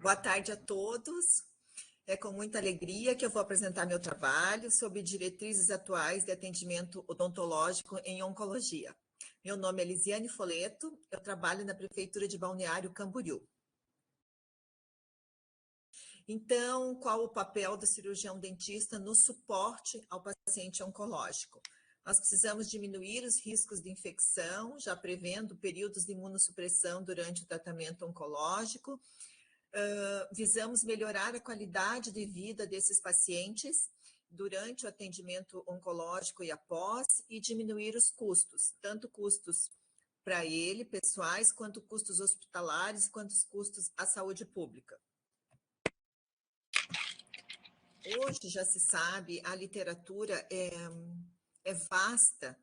Boa tarde a todos. É com muita alegria que eu vou apresentar meu trabalho sobre diretrizes atuais de atendimento odontológico em oncologia. Meu nome é Lisiane Foleto, eu trabalho na Prefeitura de Balneário Camboriú. Então, qual o papel do cirurgião dentista no suporte ao paciente oncológico? Nós precisamos diminuir os riscos de infecção, já prevendo períodos de imunossupressão durante o tratamento oncológico. Visamos melhorar a qualidade de vida desses pacientes durante o atendimento oncológico e após, e diminuir os custos, tanto custos para ele, pessoais, quanto custos hospitalares, quanto os custos à saúde pública. Hoje já se sabe, a literatura é vasta,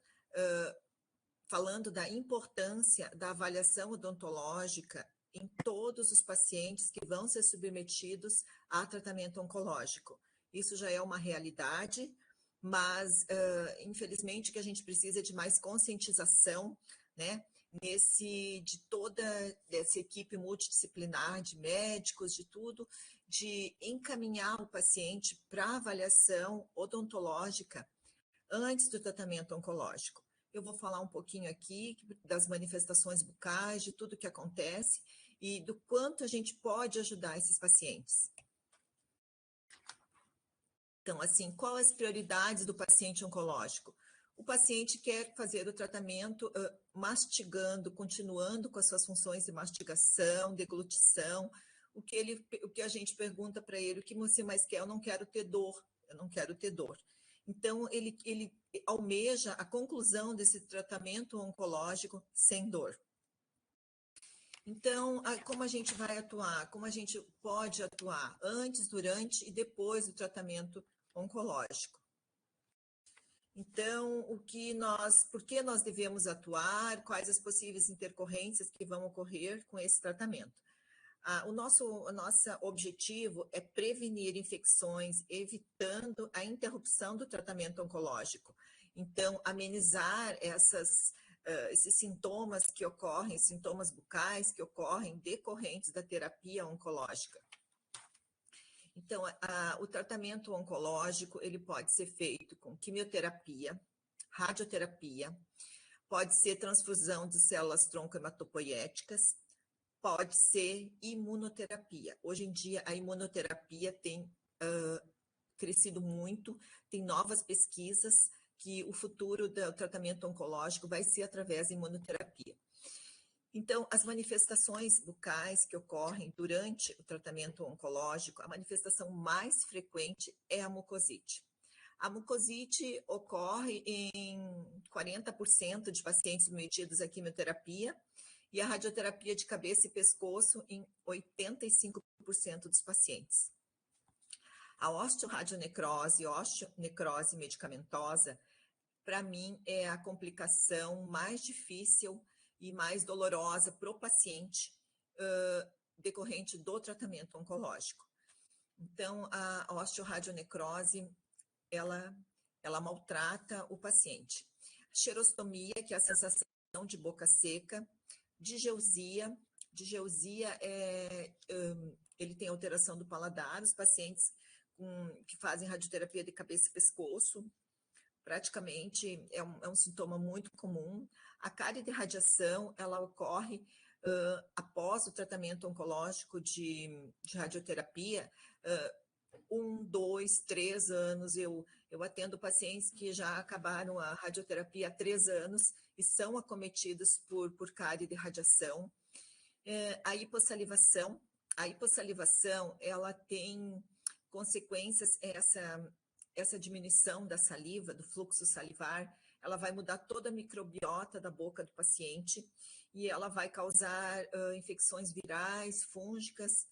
falando da importância da avaliação odontológica em todos os pacientes que vão ser submetidos a tratamento oncológico. Isso já é uma realidade, mas, infelizmente, que a gente precisa de mais conscientização, né, de toda essa equipe multidisciplinar, de médicos, de tudo, de encaminhar o paciente para avaliação odontológica antes do tratamento oncológico. Eu vou falar um pouquinho aqui das manifestações bucais, de tudo que acontece e do quanto a gente pode ajudar esses pacientes. Então, assim, quais as prioridades do paciente oncológico? O paciente quer fazer o tratamento mastigando, continuando com as suas funções de mastigação, deglutição. O que a gente pergunta para ele, o que você mais quer? Eu não quero ter dor, eu não quero ter dor. Então, ele almeja a conclusão desse tratamento oncológico sem dor. Então, como a gente vai atuar? Como a gente pode atuar antes, durante e depois do tratamento oncológico? Então, por que nós devemos atuar? Quais as possíveis intercorrências que vão ocorrer com esse tratamento? O nosso objetivo é prevenir infecções, evitando a interrupção do tratamento oncológico. Então, amenizar esses sintomas que ocorrem, sintomas bucais que ocorrem decorrentes da terapia oncológica. Então, o tratamento oncológico, ele pode ser feito com quimioterapia, radioterapia, pode ser transfusão de células tronco hematopoiéticas, pode ser imunoterapia. Hoje em dia, a imunoterapia tem crescido muito, tem novas pesquisas que o futuro do tratamento oncológico vai ser através da imunoterapia. Então, as manifestações bucais que ocorrem durante o tratamento oncológico, a manifestação mais frequente é a mucosite. A mucosite ocorre em 40% de pacientes submetidos à quimioterapia, e a radioterapia de cabeça e pescoço em 85% dos pacientes. A osteoradionecrose, osteonecrose medicamentosa, para mim, é a complicação mais difícil e mais dolorosa para o paciente decorrente do tratamento oncológico. Então, a osteoradionecrose, ela maltrata o paciente. Xerostomia, que é a sensação de boca seca. Digeusia ele tem alteração do paladar. Os pacientes que fazem radioterapia de cabeça e pescoço, praticamente é um sintoma muito comum. A cárie de radiação, ela ocorre após o tratamento oncológico de radioterapia, 1, 2, 3 anos. Eu atendo pacientes que já acabaram a radioterapia há 3 anos e são acometidos por cárie de radiação. A hipossalivação, ela tem consequências, essa diminuição da saliva, do fluxo salivar, ela vai mudar toda a microbiota da boca do paciente e ela vai causar infecções virais, fúngicas,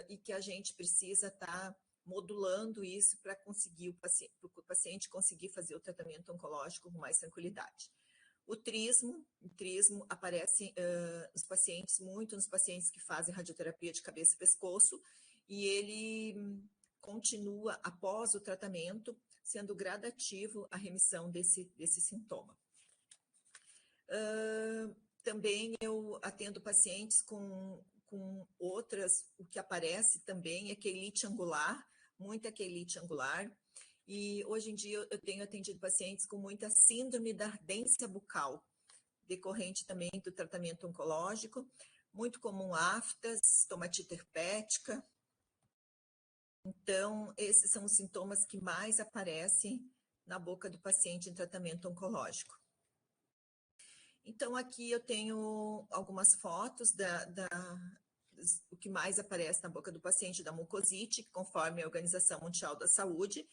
e que a gente precisa estar modulando isso para conseguir o paciente conseguir fazer o tratamento oncológico com mais tranquilidade. O trismo aparece muito nos pacientes que fazem radioterapia de cabeça e pescoço, e ele continua após o tratamento, sendo gradativo a remissão desse sintoma. Também eu atendo pacientes com com outras, o que aparece também é quelite angular, muita quelite angular, e hoje em dia eu tenho atendido pacientes com muita síndrome da ardência bucal, decorrente também do tratamento oncológico, muito comum aftas, estomatite herpética. Então, esses são os sintomas que mais aparecem na boca do paciente em tratamento oncológico. Então, aqui eu tenho algumas fotos o que mais aparece na boca do paciente da mucosite, conforme a Organização Mundial da Saúde.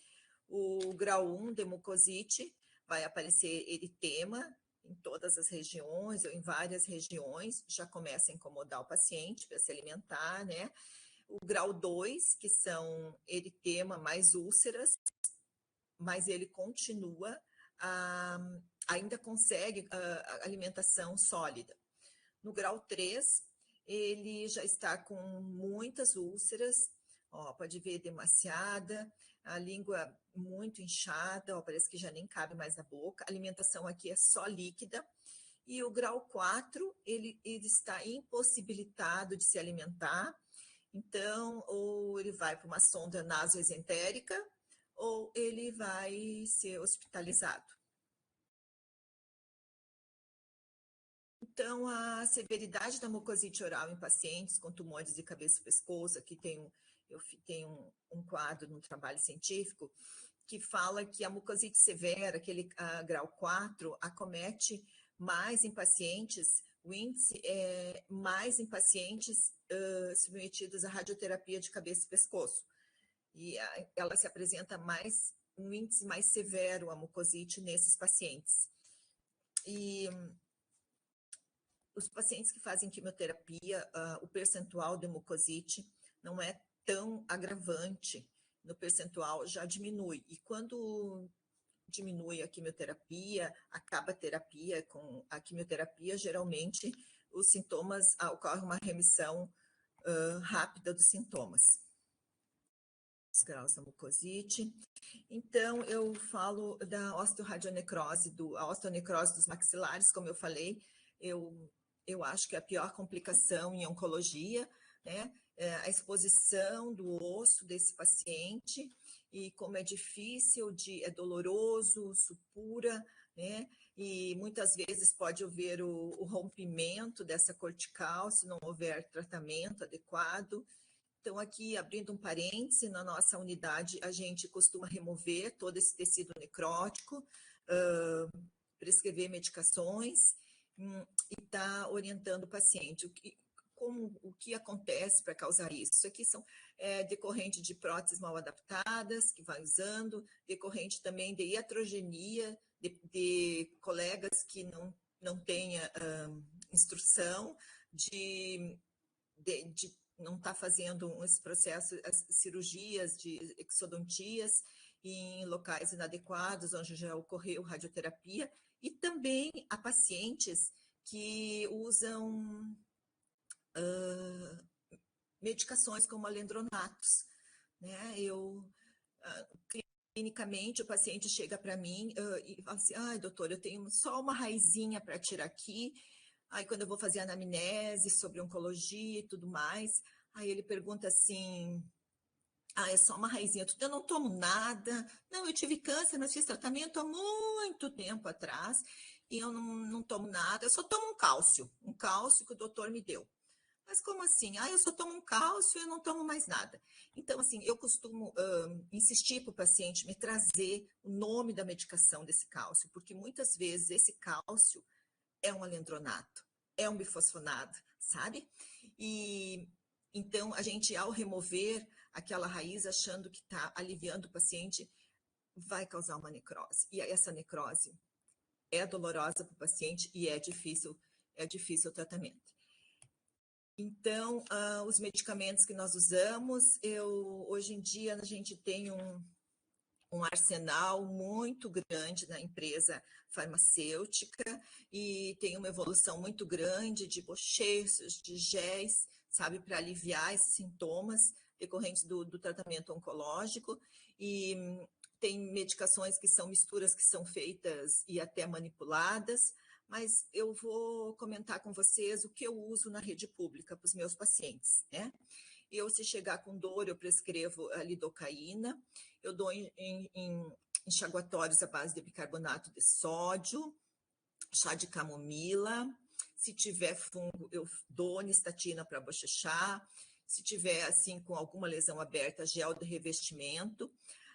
O grau 1 de mucosite vai aparecer eritema em todas as regiões ou em várias regiões, já começa a incomodar o paciente para se alimentar, né? O grau 2, que são eritema mais úlceras, mas ele continua, ainda consegue alimentação sólida. No grau 3, ele já está com muitas úlceras, ó, pode ver demasiada, a língua muito inchada, ó, parece que já nem cabe mais na boca, a alimentação aqui é só líquida. E o grau 4, ele está impossibilitado de se alimentar, então, ou ele vai para uma sonda nasoesentérica, ou ele vai ser hospitalizado. Então, a severidade da mucosite oral em pacientes com tumores de cabeça e pescoço, aqui eu tenho um quadro no trabalho científico que fala que a mucosite severa, aquele grau 4, acomete mais em pacientes, o índice é mais em pacientes submetidos à radioterapia de cabeça e pescoço. E ela se apresenta mais, um índice mais severo, a mucosite, nesses pacientes. E os pacientes que fazem quimioterapia, o percentual de mucosite não é tão agravante, no percentual já diminui. E quando diminui a quimioterapia, acaba a terapia com a quimioterapia, geralmente os sintomas, ocorre uma remissão rápida dos sintomas. Os graus da mucosite. Então, eu falo da osteoradionecrose, a osteonecrose dos maxilares, como eu falei, eu acho que é a pior complicação em oncologia, né? A exposição do osso desse paciente, e como é difícil, é doloroso, supura, né? E muitas vezes pode haver o rompimento dessa cortical se não houver tratamento adequado. Então, aqui, abrindo um parêntese, na nossa unidade, a gente costuma remover todo esse tecido necrótico, prescrever medicações e tá orientando o paciente. O que acontece para causar isso? Isso aqui são decorrente de próteses mal adaptadas, que vai usando, decorrente também de iatrogenia, de colegas que não tenham instrução, de não está fazendo esse processo, as cirurgias de exodontias em locais inadequados, onde já ocorreu radioterapia, e também a pacientes que usam medicações como alendronatos, né? Clinicamente, o paciente chega para mim e fala assim, ai, doutor, eu tenho só uma raizinha para tirar aqui. Aí, quando eu vou fazer anamnese sobre oncologia e tudo mais, aí ele pergunta assim, é só uma raizinha, eu não tomo nada. Não, eu tive câncer, mas fiz tratamento há muito tempo atrás, e eu não tomo nada, eu só tomo um cálcio que o doutor me deu. Mas como assim? Eu só tomo um cálcio e eu não tomo mais nada. Então, assim, eu costumo insistir para o paciente me trazer o nome da medicação desse cálcio, porque muitas vezes esse cálcio é um alendronato, é um bifosfonado, sabe? E então, a gente, ao remover aquela raiz, achando que está aliviando o paciente, vai causar uma necrose. E essa necrose é dolorosa para o paciente e é difícil o tratamento. Então, os medicamentos que nós usamos, hoje em dia a gente tem um arsenal muito grande na empresa farmacêutica e tem uma evolução muito grande de bochechos, de géis, sabe, para aliviar esses sintomas decorrentes do tratamento oncológico. E tem medicações que são misturas que são feitas e até manipuladas mas eu vou comentar com vocês o que eu uso na rede pública para os meus pacientes, né? Eu, se chegar com dor, eu prescrevo a lidocaína, eu dou em enxaguatórios à base de bicarbonato de sódio, chá de camomila. Se tiver fungo, eu dou nistatina para bochechar. Se tiver, assim, com alguma lesão aberta, gel de revestimento.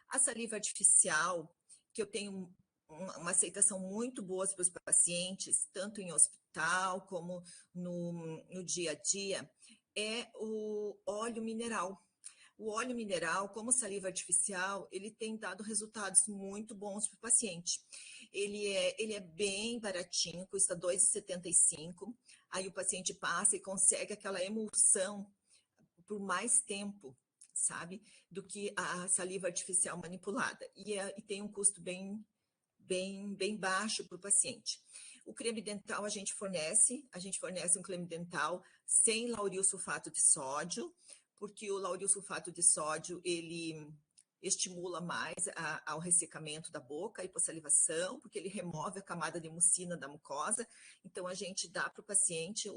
A saliva artificial, que eu tenho uma aceitação muito boa para os pacientes, tanto em hospital como no dia a dia, é o óleo mineral. O óleo mineral, como saliva artificial, ele tem dado resultados muito bons para o paciente. Ele é bem baratinho, custa R$ 2,75. Aí o paciente passa e consegue aquela emulsão por mais tempo, sabe? Do que a saliva artificial manipulada. E tem um custo bem baixo para o paciente. O creme dental a gente fornece um creme dental sem lauril sulfato de sódio, porque o lauril sulfato de sódio, ele estimula mais ao ressecamento da boca, a hipossalivação, porque ele remove a camada de mucina da mucosa. Então, a gente dá para o paciente,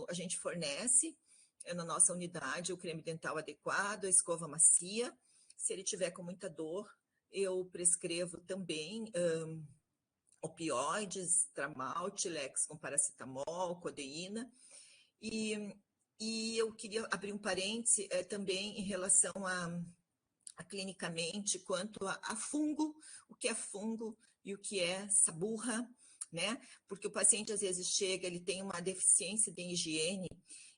a gente fornece na nossa unidade o creme dental adequado, a escova macia. Se ele tiver com muita dor, eu prescrevo também opioides, Tramal, Tilex com paracetamol, codeína. E eu queria abrir um parêntese também em relação a clinicamente, quanto a fungo, o que é fungo e o que é saburra, né? Porque o paciente às vezes chega, ele tem uma deficiência de higiene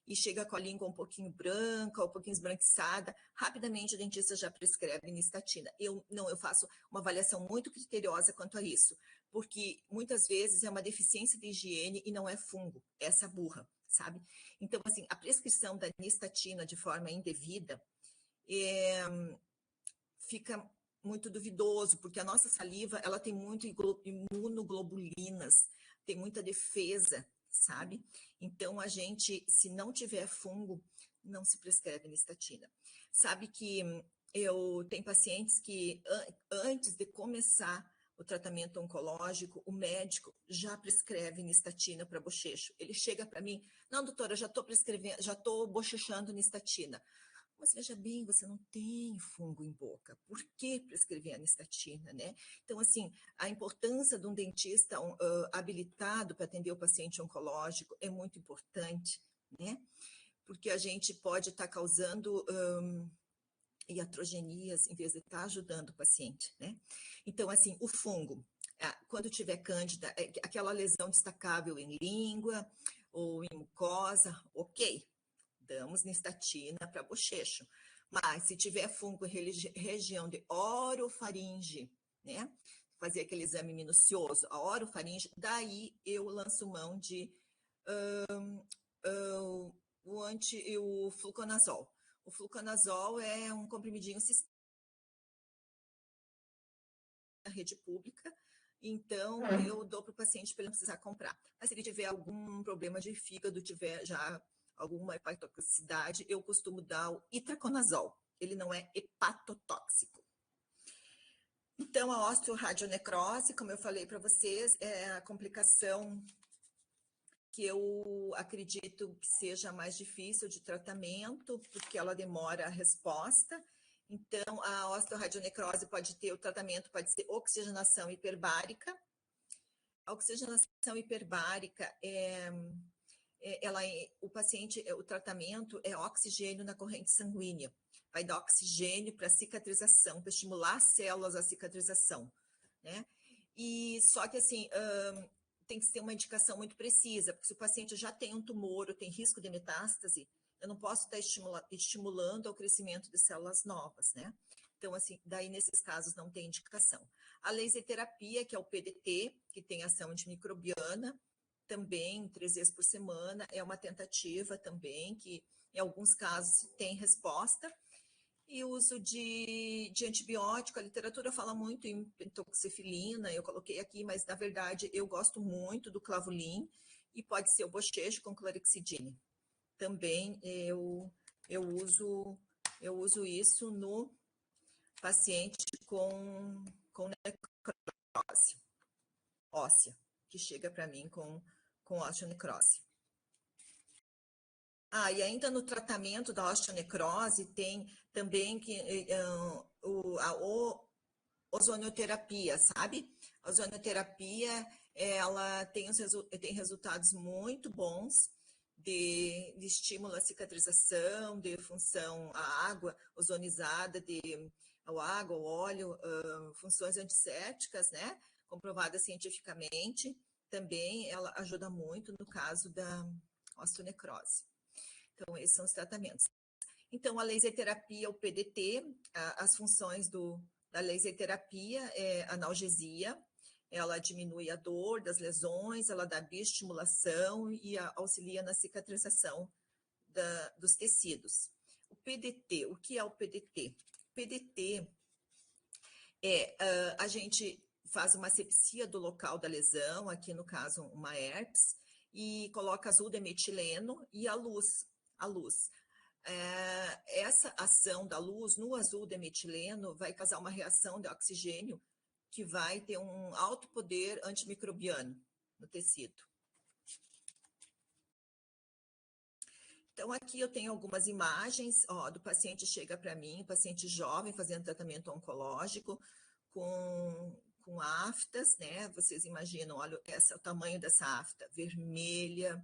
e chega com a língua um pouquinho branca, um pouquinho esbranquiçada, rapidamente o dentista já prescreve nistatina. Eu faço uma avaliação muito criteriosa quanto a isso, porque muitas vezes é uma deficiência de higiene e não é fungo, é saburra, sabe? Então, assim, a prescrição da nistatina de forma indevida fica muito duvidoso, porque a nossa saliva, ela tem muito imunoglobulinas, tem muita defesa, sabe? Então, a gente, se não tiver fungo, não se prescreve nistatina. Sabe que eu tenho pacientes que, antes de começar o tratamento oncológico, o médico já prescreve nistatina para bochecho. Ele chega para mim, não, doutora, já estou bochechando nistatina. Mas veja bem, você não tem fungo em boca, por que prescrever a nistatina, né? Então, assim, a importância de um dentista habilitado para atender o paciente oncológico é muito importante, né? Porque a gente pode estar causando iatrogenias em vez de estar ajudando o paciente, né? Então, assim, o fungo, quando tiver cândida, aquela lesão destacável em língua ou em mucosa, ok, damos nistatina para bochecho. Mas se tiver fungo em região de orofaringe, né? Fazer aquele exame minucioso, a orofaringe, daí eu lanço mão de o fluconazol. O fluconazol é um comprimidinho sistêmico na rede pública, então eu dou para o paciente para ele não precisar comprar. Mas se ele tiver algum problema de fígado, tiver já alguma hepatotoxicidade, eu costumo dar o itraconazol. Ele não é hepatotóxico. Então, a osteoradionecrose, como eu falei para vocês, é a complicação que eu acredito que seja mais difícil de tratamento, porque ela demora a resposta. Então, a osteoradionecrose pode ter, o tratamento pode ser oxigenação hiperbárica. A oxigenação hiperbárica o paciente, o tratamento é oxigênio na corrente sanguínea. Vai dar oxigênio para cicatrização, para estimular as células à cicatrização, né? E só que assim, tem que ter uma indicação muito precisa, porque se o paciente já tem um tumor ou tem risco de metástase, eu não posso estar estimulando o crescimento de células novas, né? Então, assim, daí nesses casos não tem indicação. A laser terapia, que é o PDT, que tem ação antimicrobiana, também 3 vezes por semana, é uma tentativa também, que em alguns casos tem resposta. E o uso de antibiótico, a literatura fala muito em pentoxifilina, eu coloquei aqui, mas na verdade eu gosto muito do clavulin, e pode ser o bochecho com clorexidine. Também eu uso isso no paciente com necrose óssea. que chega para mim com osteonecrose. E ainda no tratamento da osteonecrose tem também a ozonioterapia, sabe? A ozonioterapia, ela tem resultados muito bons de estímulo à cicatrização, de função à água ozonizada, ao água, ao óleo, funções antissépticas, né? Comprovadas cientificamente. Também ela ajuda muito no caso da osteonecrose. Então, esses são os tratamentos. Então, a laser terapia, o PDT, as funções da laser terapia é analgesia, ela diminui a dor das lesões, ela dá bioestimulação e auxilia na cicatrização dos tecidos. O PDT, o que é o PDT? O PDT a gente faz uma asepsia do local da lesão, aqui no caso uma herpes, e coloca azul de metileno e a luz. Essa ação da luz no azul de metileno vai causar uma reação de oxigênio que vai ter um alto poder antimicrobiano no tecido. Então, aqui eu tenho algumas imagens do paciente chega para mim, paciente jovem fazendo tratamento oncológico com aftas, né? Vocês imaginam, olha, esse é o tamanho dessa afta, vermelha,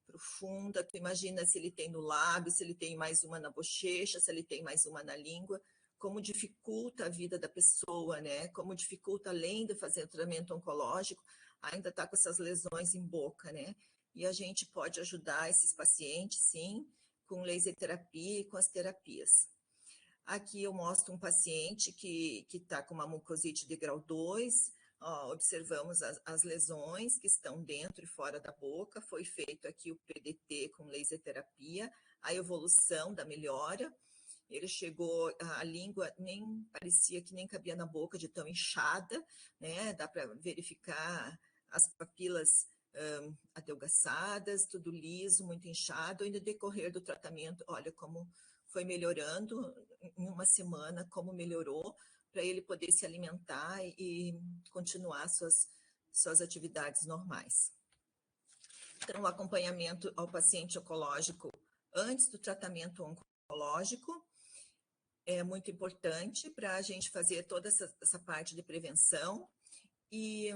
profunda. Tu imagina se ele tem no lábio, se ele tem mais uma na bochecha, se ele tem mais uma na língua, como dificulta a vida da pessoa, né? Como dificulta, além de fazer tratamento oncológico, ainda está com essas lesões em boca, né? E a gente pode ajudar esses pacientes, sim, com laser terapia e com as terapias. Aqui eu mostro um paciente que está com uma mucosite de grau 2, observamos as lesões que estão dentro e fora da boca, foi feito aqui o PDT com laser terapia, a evolução da melhora, ele chegou, a língua nem parecia que nem cabia na boca de tão inchada, né? Dá para verificar as papilas adelgaçadas, tudo liso, muito inchado, e no decorrer do tratamento, olha como foi melhorando em uma semana, como melhorou, para ele poder se alimentar e continuar suas atividades normais. Então, o acompanhamento ao paciente oncológico antes do tratamento oncológico é muito importante para a gente fazer toda essa parte de prevenção. E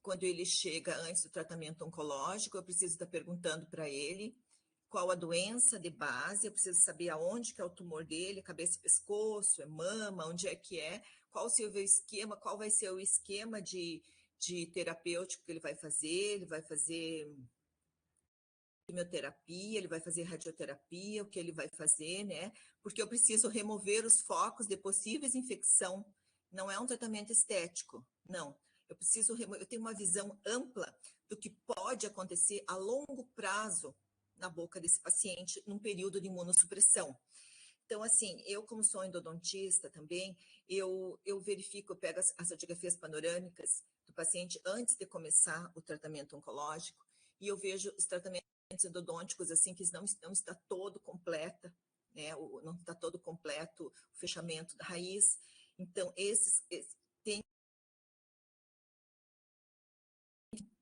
quando ele chega antes do tratamento oncológico, eu preciso estar perguntando para ele qual a doença de base, eu preciso saber aonde que é o tumor dele, cabeça e pescoço, é mama, onde é que é, qual vai ser o esquema de terapêutico que ele vai fazer quimioterapia, ele vai fazer radioterapia, o que ele vai fazer, né? Porque eu preciso remover os focos de possíveis infecção, não é um tratamento estético, não. Eu tenho uma visão ampla do que pode acontecer a longo prazo na boca desse paciente num período de imunossupressão. Então, assim, eu como sou endodontista também, eu verifico, eu pego as radiografias panorâmicas do paciente antes de começar o tratamento oncológico e eu vejo os tratamentos endodônticos, assim, que não está todo completa, né? Não está todo completo o fechamento da raiz. Então, esses tem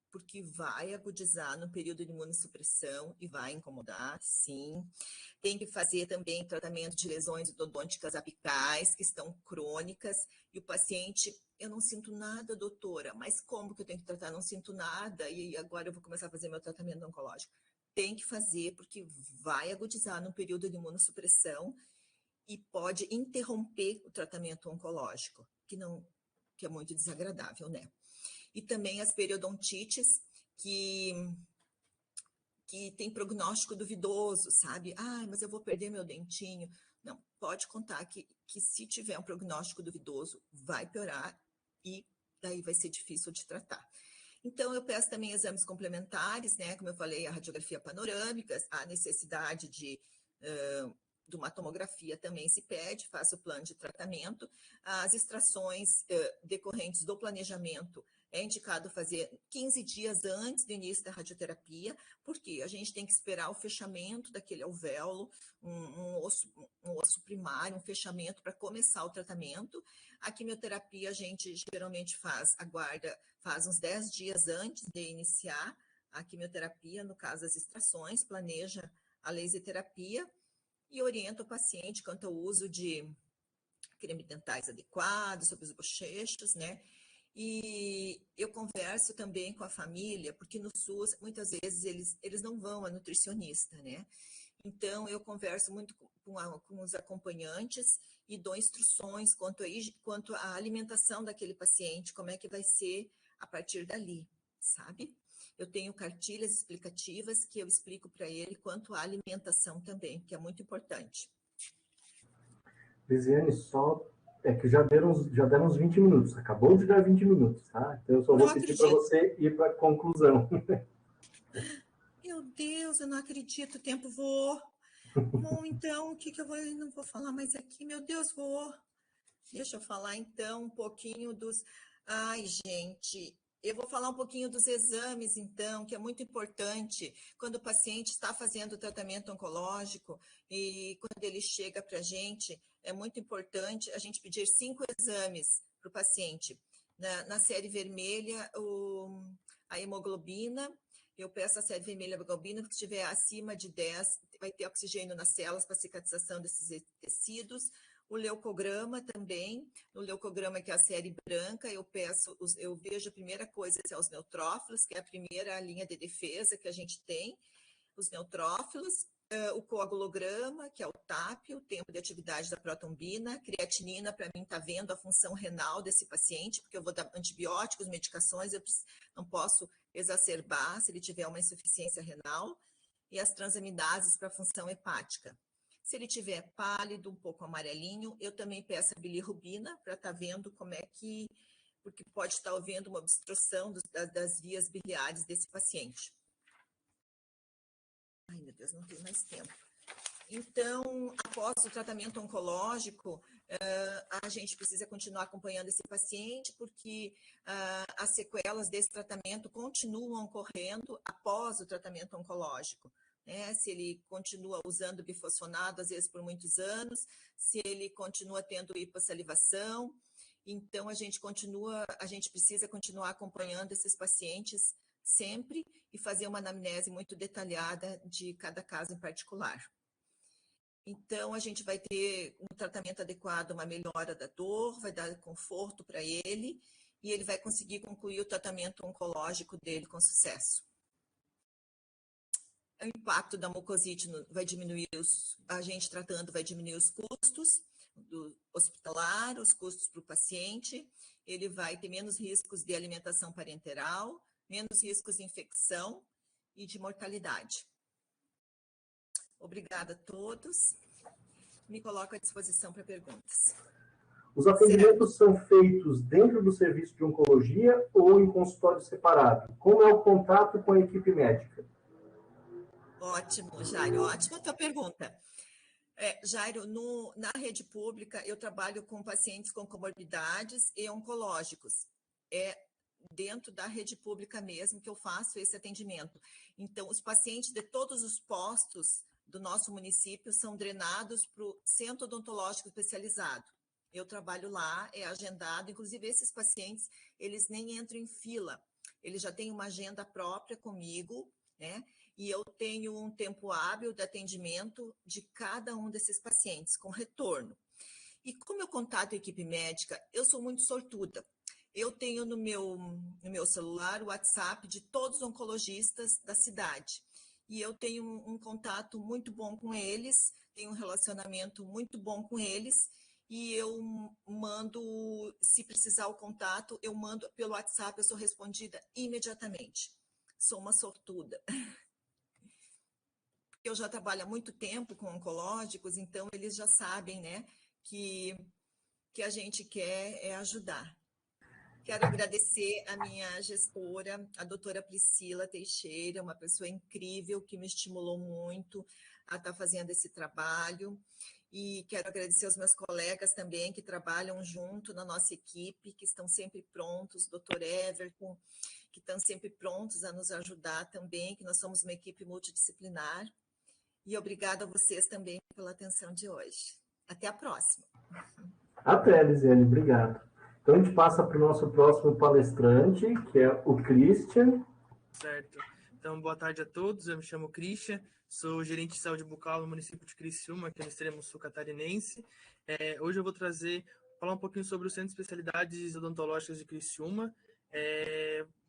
porque vai agudizar no período de imunossupressão e vai incomodar, sim. Tem que fazer também tratamento de lesões endodônticas apicais, que estão crônicas, e o paciente, eu não sinto nada, doutora, mas como que eu tenho que tratar? Não sinto nada, e agora eu vou começar a fazer meu tratamento oncológico. Tem que fazer, porque vai agudizar no período de imunossupressão e pode interromper o tratamento oncológico, que é muito desagradável, né? E também as periodontites, que tem prognóstico duvidoso, sabe? Mas eu vou perder meu dentinho. Não, pode contar que se tiver um prognóstico duvidoso, vai piorar e daí vai ser difícil de tratar. Então, eu peço também exames complementares, né? Como eu falei, a radiografia panorâmica, a necessidade de uma tomografia também se pede, faço o plano de tratamento. As extrações decorrentes do planejamento é indicado fazer 15 dias antes do início da radioterapia, porque a gente tem que esperar o fechamento daquele alvéolo, um osso primário, um fechamento para começar o tratamento. A quimioterapia a gente geralmente faz uns 10 dias antes de iniciar a quimioterapia, no caso das extrações, planeja a laser terapia e orienta o paciente quanto ao uso de creme dentais adequado, sobre os bochechos, né? E eu converso também com a família, porque no SUS, muitas vezes, eles não vão a nutricionista, né? Então, eu converso muito com os acompanhantes e dou instruções quanto à alimentação daquele paciente, como é que vai ser a partir dali, sabe? Eu tenho cartilhas explicativas que eu explico para ele quanto à alimentação também, que é muito importante. Lisiane, só é que já deram uns 20 minutos, acabou de dar 20 minutos, tá? Então eu só vou pedir para você ir para a conclusão. Meu Deus, eu não acredito, o tempo voou. Bom, então, o que eu vou, não vou falar mais aqui, meu Deus, voou. Deixa eu falar então um pouquinho dos... Ai, gente, eu vou falar um pouquinho dos exames, então, que é muito importante quando o paciente está fazendo o tratamento oncológico e quando ele chega para a gente, é muito importante a gente pedir 5 exames para o paciente. Na série vermelha, a hemoglobina, eu peço a série vermelha a hemoglobina, que estiver acima de 10, vai ter oxigênio nas células para cicatrização desses tecidos. O leucograma também, no leucograma que é a série branca, eu vejo a primeira coisa são os neutrófilos, que é a primeira linha de defesa que a gente tem, os neutrófilos, o coagulograma, que é o TAP, o tempo de atividade da protombina, creatinina, para mim está vendo a função renal desse paciente, porque eu vou dar antibióticos, medicações, eu não posso exacerbar se ele tiver uma insuficiência renal, e as transaminases para a função hepática. Se ele tiver pálido, um pouco amarelinho, eu também peço a bilirrubina para estar vendo como é que, porque pode estar havendo uma obstrução das vias biliares desse paciente. Ai, meu Deus, não tenho mais tempo. Então, após o tratamento oncológico, a gente precisa continuar acompanhando esse paciente, porque as sequelas desse tratamento continuam ocorrendo após o tratamento oncológico. Se ele continua usando bifosfonado, às vezes por muitos anos, se ele continua tendo hipossalivação, então a gente precisa continuar acompanhando esses pacientes sempre e fazer uma anamnese muito detalhada de cada caso em particular. Então, a gente vai ter um tratamento adequado, uma melhora da dor, vai dar conforto para ele e ele vai conseguir concluir o tratamento oncológico dele com sucesso. O impacto da mucosite vai diminuir, a gente tratando vai diminuir os custos do hospitalar, os custos para o paciente, ele vai ter menos riscos de alimentação parenteral, menos riscos de infecção e de mortalidade. Obrigada a todos. Me coloco à disposição para perguntas. Os atendimentos são feitos dentro do serviço de oncologia ou em consultório separado? Como é o contato com a equipe médica? Ótimo, Jairo, ótima tua pergunta. Jairo, na rede pública, eu trabalho com pacientes com comorbidades e oncológicos. É dentro da rede pública mesmo que eu faço esse atendimento. Então, os pacientes de todos os postos do nosso município são drenados para o Centro Odontológico Especializado. Eu trabalho lá, é agendado, inclusive esses pacientes, eles nem entram em fila, eles já têm uma agenda própria comigo, né? E eu tenho um tempo hábil de atendimento de cada um desses pacientes, com retorno. E como eu contato a equipe médica, eu sou muito sortuda. Eu tenho no meu celular o WhatsApp de todos os oncologistas da cidade. E eu tenho um contato muito bom com eles, tenho um relacionamento muito bom com eles, e eu mando, se precisar o contato, eu mando pelo WhatsApp, eu sou respondida imediatamente. Sou uma sortuda. Eu já trabalho há muito tempo com oncológicos, então eles já sabem, né, que a gente quer é ajudar. Quero agradecer a minha gestora, a doutora Priscila Teixeira, uma pessoa incrível que me estimulou muito a estar fazendo esse trabalho. E quero agradecer aos meus colegas também que trabalham junto na nossa equipe, que estão sempre prontos, doutor Everton, que estão sempre prontos a nos ajudar também, que nós somos uma equipe multidisciplinar. E obrigada a vocês também pela atenção de hoje. Até a próxima. Até, Lisiane, obrigado. Então, a gente passa para o nosso próximo palestrante, que é o Christian. Certo. Então, boa tarde a todos. Eu me chamo Christian, sou gerente de saúde bucal no município de Criciúma, aqui no extremo sul catarinense. Hoje eu vou falar um pouquinho sobre o Centro de Especialidades Odontológicas de Criciúma.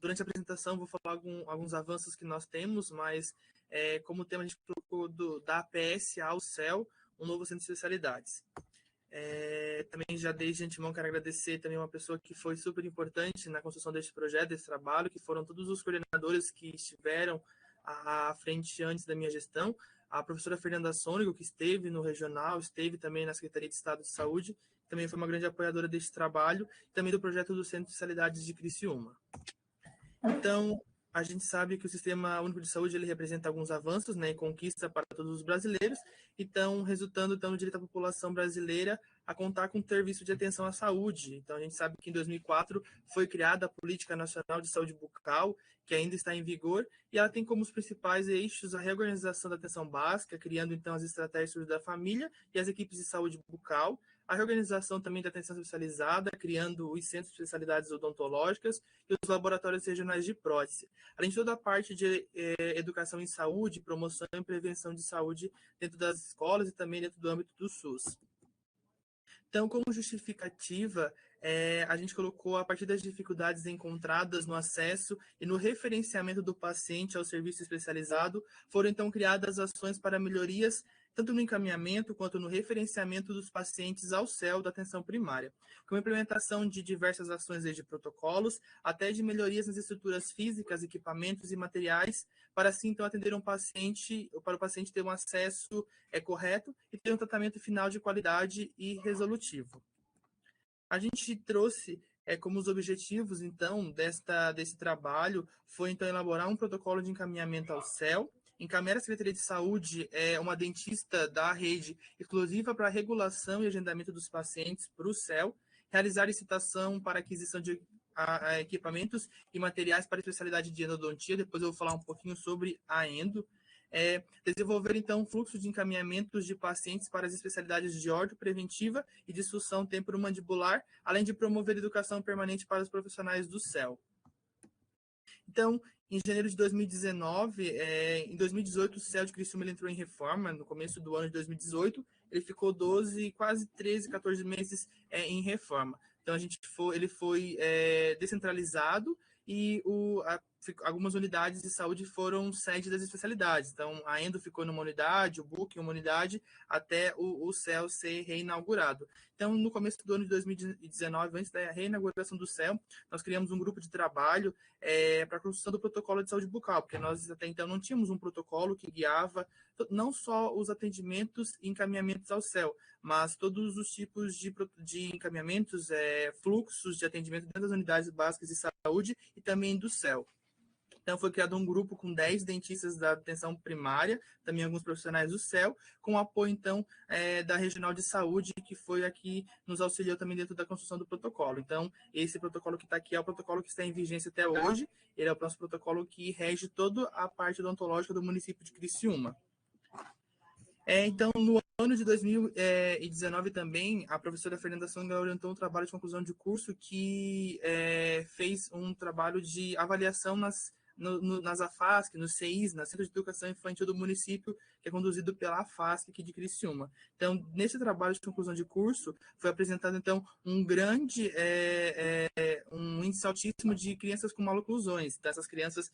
Durante a apresentação, vou falar alguns avanços que nós temos, mas como tema, a gente colocou da APS ao CEL, um novo Centro de Especialidades. Também já desde antemão quero agradecer também uma pessoa que foi super importante na construção deste projeto, desse trabalho, que foram todos os coordenadores que estiveram à frente antes da minha gestão, a professora Fernanda Sônigo, que esteve no regional, esteve também na Secretaria de Estado de Saúde, também foi uma grande apoiadora deste trabalho, e também do projeto do Centro de Especialidades de Criciúma. Então, a gente sabe que o Sistema Único de Saúde ele representa alguns avanços, né, e conquista para todos os brasileiros, então resultando no direito da população brasileira a contar com um serviço de atenção à saúde. Então, a gente sabe que em 2004 foi criada a Política Nacional de Saúde Bucal, que ainda está em vigor, e ela tem como os principais eixos a reorganização da atenção básica, criando então as estratégias da família e as equipes de saúde bucal, a reorganização também da atenção especializada, criando os centros de especialidades odontológicas e os laboratórios regionais de prótese, além de toda a parte de educação em saúde, promoção e prevenção de saúde dentro das escolas e também dentro do âmbito do SUS. Então, como justificativa, a gente colocou, a partir das dificuldades encontradas no acesso e no referenciamento do paciente ao serviço especializado, foram então criadas ações para melhorias tanto no encaminhamento quanto no referenciamento dos pacientes ao CEL da atenção primária, com a implementação de diversas ações, desde protocolos até de melhorias nas estruturas físicas, equipamentos e materiais, para assim então atender para o paciente ter um acesso correto e ter um tratamento final de qualidade e resolutivo. A gente trouxe como os objetivos, então, desse trabalho, foi, então, elaborar um protocolo de encaminhamento ao CEL, encaminhar a Secretaria de Saúde uma dentista da rede exclusiva para regulação e agendamento dos pacientes para o CEL, realizar licitação para aquisição de equipamentos e materiais para a especialidade de endodontia, depois eu vou falar um pouquinho sobre a endo, desenvolver, então, um fluxo de encaminhamentos de pacientes para as especialidades de orto preventiva e disfunção temporomandibular, além de promover educação permanente para os profissionais do CEL. Então, em janeiro de 2019, em 2018, o CEL de Criciúma entrou em reforma, no começo do ano de 2018, ele ficou 12, quase 13, 14 meses em reforma. Então, ele foi descentralizado e algumas unidades de saúde foram sede das especialidades. Então, a endo ficou numa unidade, o BUC em uma unidade, até o CEL ser reinaugurado. Então, no começo do ano de 2019, antes da reinauguração do CEL, nós criamos um grupo de trabalho para a construção do protocolo de saúde bucal, porque nós até então não tínhamos um protocolo que guiava não só os atendimentos e encaminhamentos ao CEL, mas todos os tipos de encaminhamentos, fluxos de atendimento dentro das unidades básicas de saúde e também do CEL. Então, foi criado um grupo com 10 dentistas da atenção primária, também alguns profissionais do CEL, com o apoio, então, da Regional de Saúde, que foi aqui, nos auxiliou também dentro da construção do protocolo. Então, esse protocolo que está aqui é o protocolo que está em vigência até hoje, ele é o nosso protocolo que rege toda a parte odontológica do município de Criciúma. Então, no ano de 2019 também, a professora Fernanda Songa orientou um trabalho de conclusão de curso que fez um trabalho de avaliação nas AFASC, nos CIs, na Centro de Educação Infantil do município, que é conduzido pela AFASC aqui de Criciúma. Então, nesse trabalho de conclusão de curso, foi apresentado, então, um índice altíssimo de crianças com maloclusões. Então, essas crianças,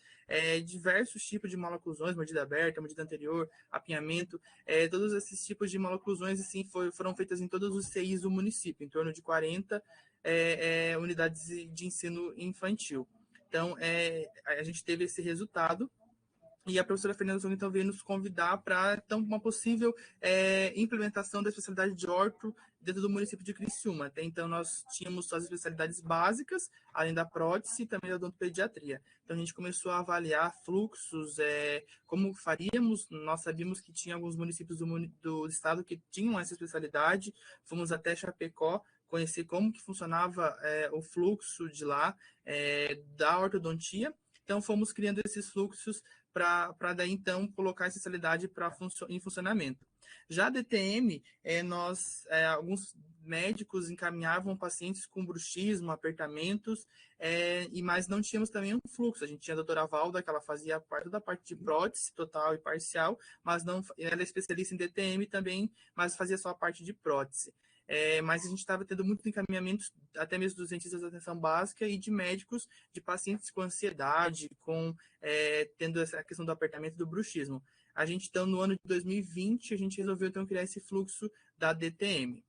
diversos tipos de maloclusões, mordida aberta, mordida anterior, apinhamento, todos esses tipos de maloclusões, assim, foram feitas em todos os CIs do município, em torno de 40 unidades de ensino infantil. Então, a gente teve esse resultado e a professora Fernanda Songa, então, veio nos convidar para uma possível implementação da especialidade de orto dentro do município de Criciúma. Até então, nós tínhamos só as especialidades básicas, além da prótese e também da odontopediatria. Então, a gente começou a avaliar fluxos, como faríamos. Nós sabíamos que tinha alguns municípios do estado que tinham essa especialidade. Fomos até Chapecó, conhecer como que funcionava o fluxo de lá, da ortodontia. Então, fomos criando esses fluxos para daí, então, colocar a especialidade em funcionamento. Já a DTM, alguns médicos encaminhavam pacientes com bruxismo, apertamentos, mas não tínhamos também um fluxo. A gente tinha a doutora Valda, que ela fazia toda a parte de prótese total e parcial, mas não, ela é especialista em DTM também, mas fazia só a parte de prótese. Mas a gente estava tendo muitos encaminhamentos, até mesmo dos dentistas de atenção básica e de médicos, de pacientes com ansiedade, tendo essa questão do apertamento e do bruxismo. A gente, então, no ano de 2020, a gente resolveu, então, criar esse fluxo da DTM.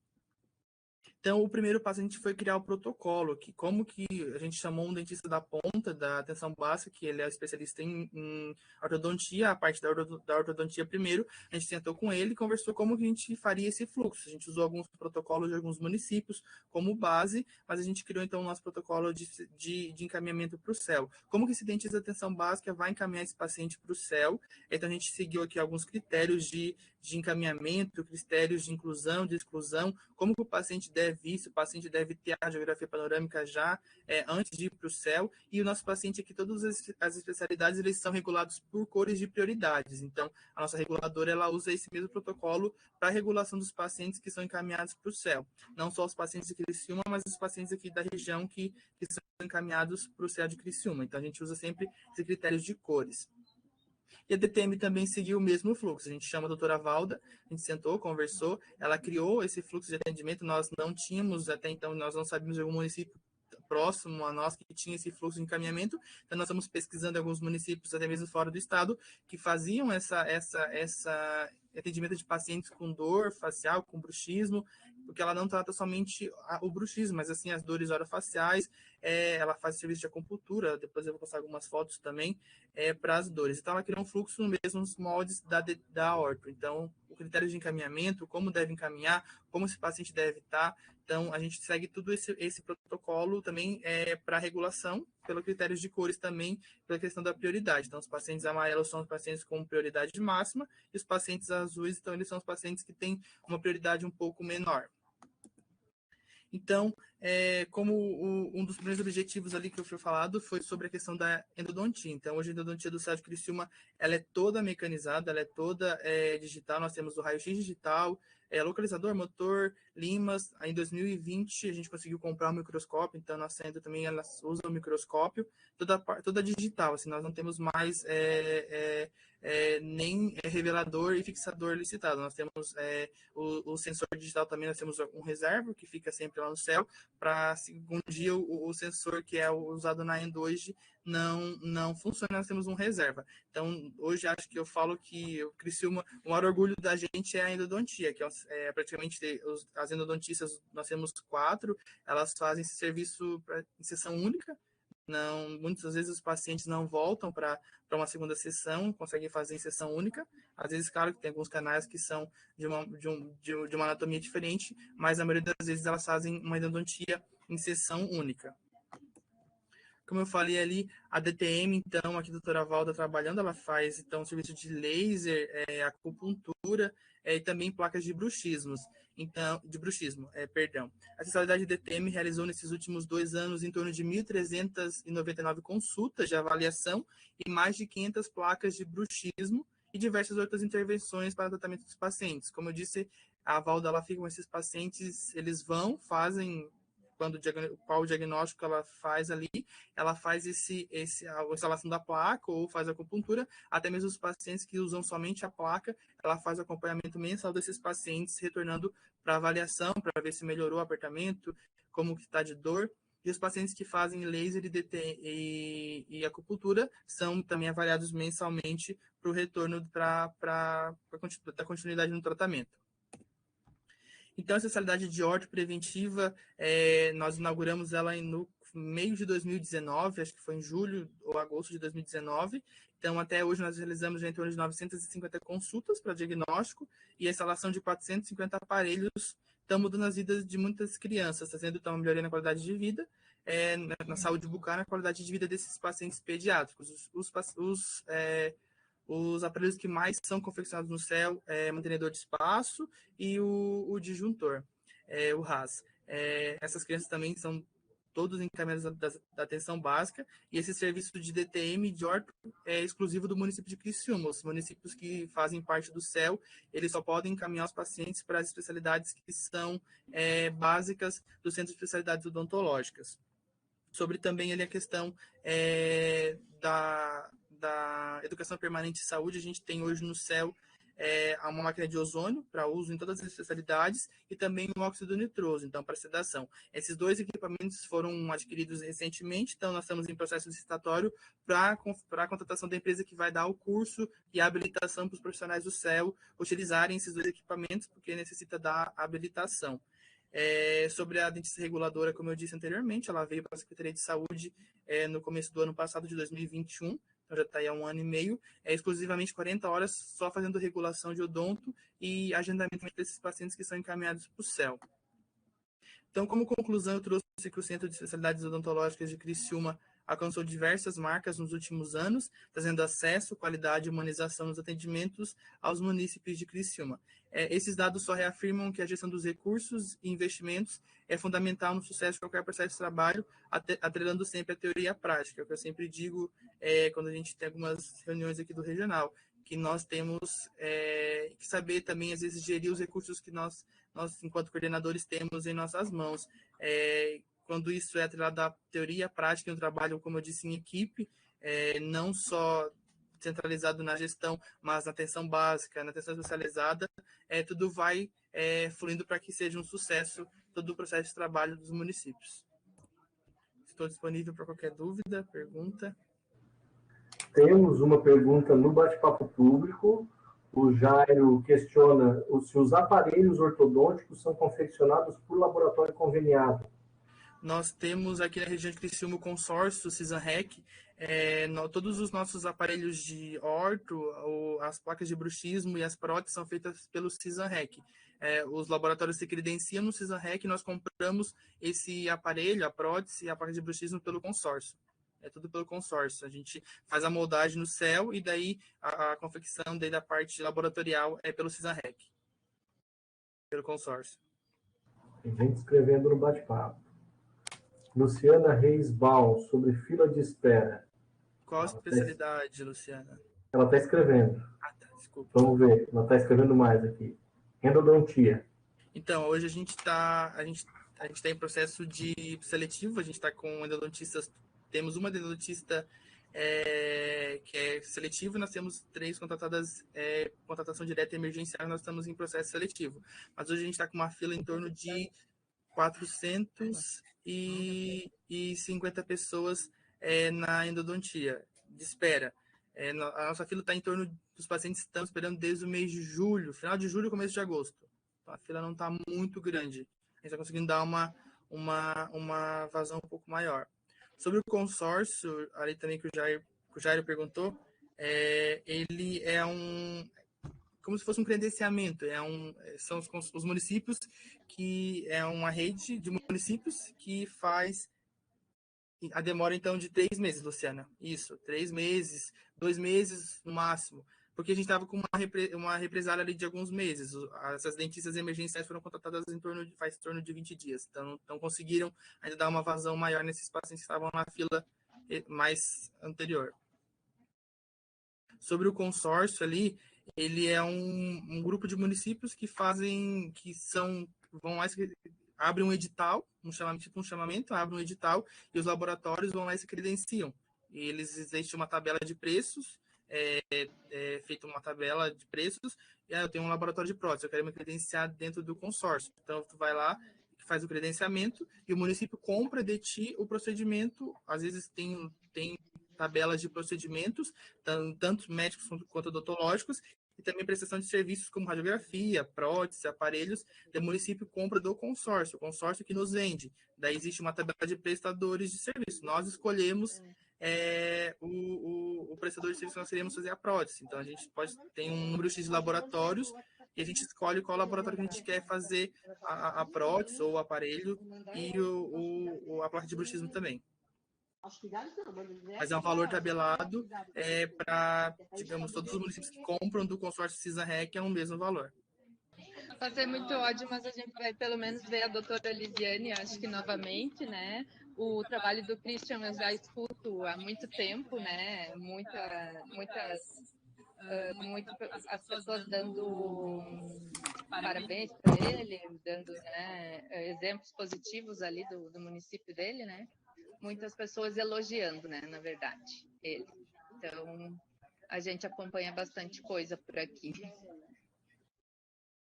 Então, o primeiro passo a gente foi criar o protocolo, que como que a gente chamou um dentista da ponta da atenção básica, que ele é especialista em ortodontia, a parte da ortodontia primeiro, a gente sentou com ele e conversou como que a gente faria esse fluxo. A gente usou alguns protocolos de alguns municípios como base, mas a gente criou então o nosso protocolo de encaminhamento para o CEL. Como que esse dentista da atenção básica vai encaminhar esse paciente para o CEL? Então, a gente seguiu aqui alguns critérios de encaminhamento, critérios de inclusão, de exclusão, como que o paciente deve ir, se o paciente deve ter a radiografia panorâmica já antes de ir para o CEL, e o nosso paciente aqui, todas as especialidades, eles são regulados por cores de prioridades. Então, a nossa reguladora, ela usa esse mesmo protocolo para a regulação dos pacientes que são encaminhados para o CEL. Não só os pacientes de Criciúma, mas os pacientes aqui da região que são encaminhados para o CEL de Criciúma. Então, a gente usa sempre esses critérios de cores. E a DTM também seguiu o mesmo fluxo. A gente chama a doutora Valda, a gente sentou, conversou, ela criou esse fluxo de atendimento, nós não tínhamos, até então, nós não sabíamos de algum município próximo a nós que tinha esse fluxo de encaminhamento, então nós estamos pesquisando alguns municípios, até mesmo fora do estado, que faziam essa atendimento de pacientes com dor facial, com bruxismo, porque ela não trata somente o bruxismo, mas assim as dores orofaciais, ela faz serviço de acupuntura, depois eu vou passar algumas fotos também, para as dores. Então ela criou um fluxo nos mesmos moldes da orto. Então, o critério de encaminhamento, como deve encaminhar, como esse paciente deve estar. Então, a gente segue tudo esse protocolo também para regulação, pelos critérios de cores também, pela questão da prioridade. Então, os pacientes amarelos são os pacientes com prioridade máxima, e os pacientes azuis, então, eles são os pacientes que têm uma prioridade um pouco menor. Então, como um dos primeiros objetivos ali que eu fui falado foi sobre a questão da endodontia. Então, hoje a endodontia do CEL de Criciúma, ela é toda mecanizada, ela é toda digital. Nós temos o raio-x digital, localizador, motor, limas. Aí, em 2020, a gente conseguiu comprar um microscópio, então, nossa endo também ela usa o microscópio, toda digital. Assim, nós não temos mais nem revelador e fixador licitado. Nós temos o sensor digital também, nós temos um reserva que fica sempre lá no CEL, para se um dia o sensor que é usado na Endo hoje não funciona, nós temos um reserva. Então, hoje acho que eu falo que o Criciúma, o maior orgulho da gente é a endodontia, que praticamente as endodontistas, nós temos 4, elas fazem esse serviço em sessão única. Não, muitas vezes os pacientes não voltam para uma segunda sessão, conseguem fazer em sessão única. Às vezes, claro, que tem alguns canais que são de uma anatomia diferente, mas a maioria das vezes elas fazem uma endodontia em sessão única. Como eu falei ali, a DTM, então, aqui a doutora Valda trabalhando, ela faz, então, serviço de laser, acupuntura e também placas de bruxismo. Então, A especialidade de DTM realizou nesses últimos 2 anos em torno de 1.399 consultas de avaliação e mais de 500 placas de bruxismo e diversas outras intervenções para o tratamento dos pacientes. Como eu disse, a Valda, ela fica com esses pacientes, eles fazem qual o diagnóstico ela faz ali, ela faz a instalação da placa ou faz a acupuntura, até mesmo os pacientes que usam somente a placa, ela faz o acompanhamento mensal desses pacientes, retornando para avaliação, para ver se melhorou o apertamento, como que está de dor. E os pacientes que fazem laser e acupuntura são também avaliados mensalmente para o retorno para continuidade no tratamento. Então, essa especialidade de orto preventiva, nós inauguramos ela no meio de 2019, acho que foi em julho ou agosto de 2019. Então, até hoje, nós realizamos já em torno de 950 consultas para diagnóstico e a instalação de 450 aparelhos estão mudando as vidas de muitas crianças, trazendo uma melhoria na qualidade de vida, na saúde bucal, na qualidade de vida desses pacientes pediátricos. Os aparelhos que mais são confeccionados no CEL é o mantenedor de espaço e o disjuntor, o RAS. Essas crianças também são todos encaminhados da atenção básica, e esse serviço de DTM de orto é exclusivo do município de Criciúma. Os municípios que fazem parte do CEL, eles só podem encaminhar os pacientes para as especialidades que são básicas do Centro de Especialidades Odontológicas. Sobre também ali a questão da educação permanente de saúde, a gente tem hoje no CEL uma máquina de ozônio para uso em todas as especialidades e também o óxido nitroso, então, para sedação. Esses dois equipamentos foram adquiridos recentemente, então nós estamos em processo licitatório para a contratação da empresa que vai dar o curso e a habilitação para os profissionais do CEL utilizarem esses dois equipamentos, porque necessita da habilitação. Sobre a dentista reguladora, como eu disse anteriormente, ela veio para a Secretaria de Saúde no começo do ano passado, de 2021, então já está aí há 1 ano e meio, exclusivamente 40 horas só fazendo regulação de odonto e agendamento desses pacientes que são encaminhados para o CEL. Então, como conclusão, eu trouxe que o Centro de Especialidades Odontológicas de Criciúma alcançou diversas marcas nos últimos anos, trazendo acesso, qualidade e humanização nos atendimentos aos munícipes de Criciúma. Esses dados só reafirmam que a gestão dos recursos e investimentos é fundamental no sucesso de qualquer processo de trabalho, atrelando sempre a teoria e a prática. O que eu sempre digo quando a gente tem algumas reuniões aqui do regional, que nós temos que saber também, às vezes, gerir os recursos que nós enquanto coordenadores, temos em nossas mãos. Quando isso é atrelado à teoria e à prática, um trabalho, como eu disse, em equipe, não só centralizado na gestão, mas na atenção básica, na atenção especializada, tudo vai fluindo para que seja um sucesso todo o processo de trabalho dos municípios. Estou disponível para qualquer dúvida, pergunta. Temos uma pergunta no bate-papo público. O Jairo questiona se os aparelhos ortodônticos são confeccionados por laboratório conveniado. Nós temos aqui na região de Criciúma o consórcio Cisanrec, todos os nossos aparelhos de orto, as placas de bruxismo e as próteses são feitas pelo Cisanrec. Os laboratórios se credenciam no Cisanrec e nós compramos esse aparelho, a prótese e a placa de bruxismo pelo consórcio. É tudo pelo consórcio. A gente faz a moldagem no CEL e daí a confecção da parte laboratorial é pelo Cisanrec, pelo consórcio. Tem gente escrevendo no bate-papo. Luciana Reis Baum, sobre fila de espera. Qual a especialidade, Luciana? Ela está escrevendo. Ah, tá, desculpa. Vamos ver, ela está escrevendo mais aqui. Endodontia. Então, hoje a gente está em processo de seletivo, a gente está com endodontistas, temos uma endodontista que é seletiva, nós temos 3 contratadas, contratação direta e emergencial, nós estamos em processo seletivo. Mas hoje a gente está com uma fila em torno de 450 pessoas na endodontia de espera. A nossa fila está em torno dos pacientes que estão esperando desde o mês de julho, final de julho, começo de agosto. Então, a fila não está muito grande. A gente está conseguindo dar uma vazão um pouco maior. Sobre o consórcio, ali também que o Jairo perguntou, ele é como se fosse um credenciamento, são os municípios, que é uma rede de municípios que faz a demora, então, de 3 meses, Luciana. Isso, 3 meses, 2 meses no máximo, porque a gente estava com uma represália ali de alguns meses. Essas dentistas emergenciais foram contratadas faz em torno de 20 dias, então não conseguiram ainda dar uma vazão maior nesses pacientes que estavam na fila mais anterior. Sobre o consórcio ali, ele é um grupo de municípios que vão lá, abrem um edital, um chamamento, abrem um edital e os laboratórios vão lá e se credenciam. E existe uma tabela de preços, feita uma tabela de preços, e eu tenho um laboratório de prótese, eu quero me credenciar dentro do consórcio. Então, tu vai lá, faz o credenciamento e o município compra de ti o procedimento, às vezes tem tabelas de procedimentos, tanto médicos quanto odontológicos, e também prestação de serviços como radiografia, prótese, aparelhos, o município compra do consórcio, o consórcio que nos vende. Daí existe uma tabela de prestadores de serviço. Nós escolhemos o prestador de serviço que nós queremos fazer a prótese. Então, a gente tem um número X de laboratórios e a gente escolhe qual laboratório que a gente quer fazer a prótese ou o aparelho e a placa de bruxismo também. Mas é um valor tabelado para, digamos, todos os municípios que compram do consórcio Cisanrec é o mesmo valor. Vai ser muito ótimo, mas a gente vai pelo menos ver a doutora Lisiane, acho que novamente, né? O trabalho do Christian eu já escuto há muito tempo, né? As pessoas dando parabéns para ele, dando, né, exemplos positivos ali do município dele, né? Muitas pessoas elogiando, né, na verdade, ele. Então, a gente acompanha bastante coisa por aqui.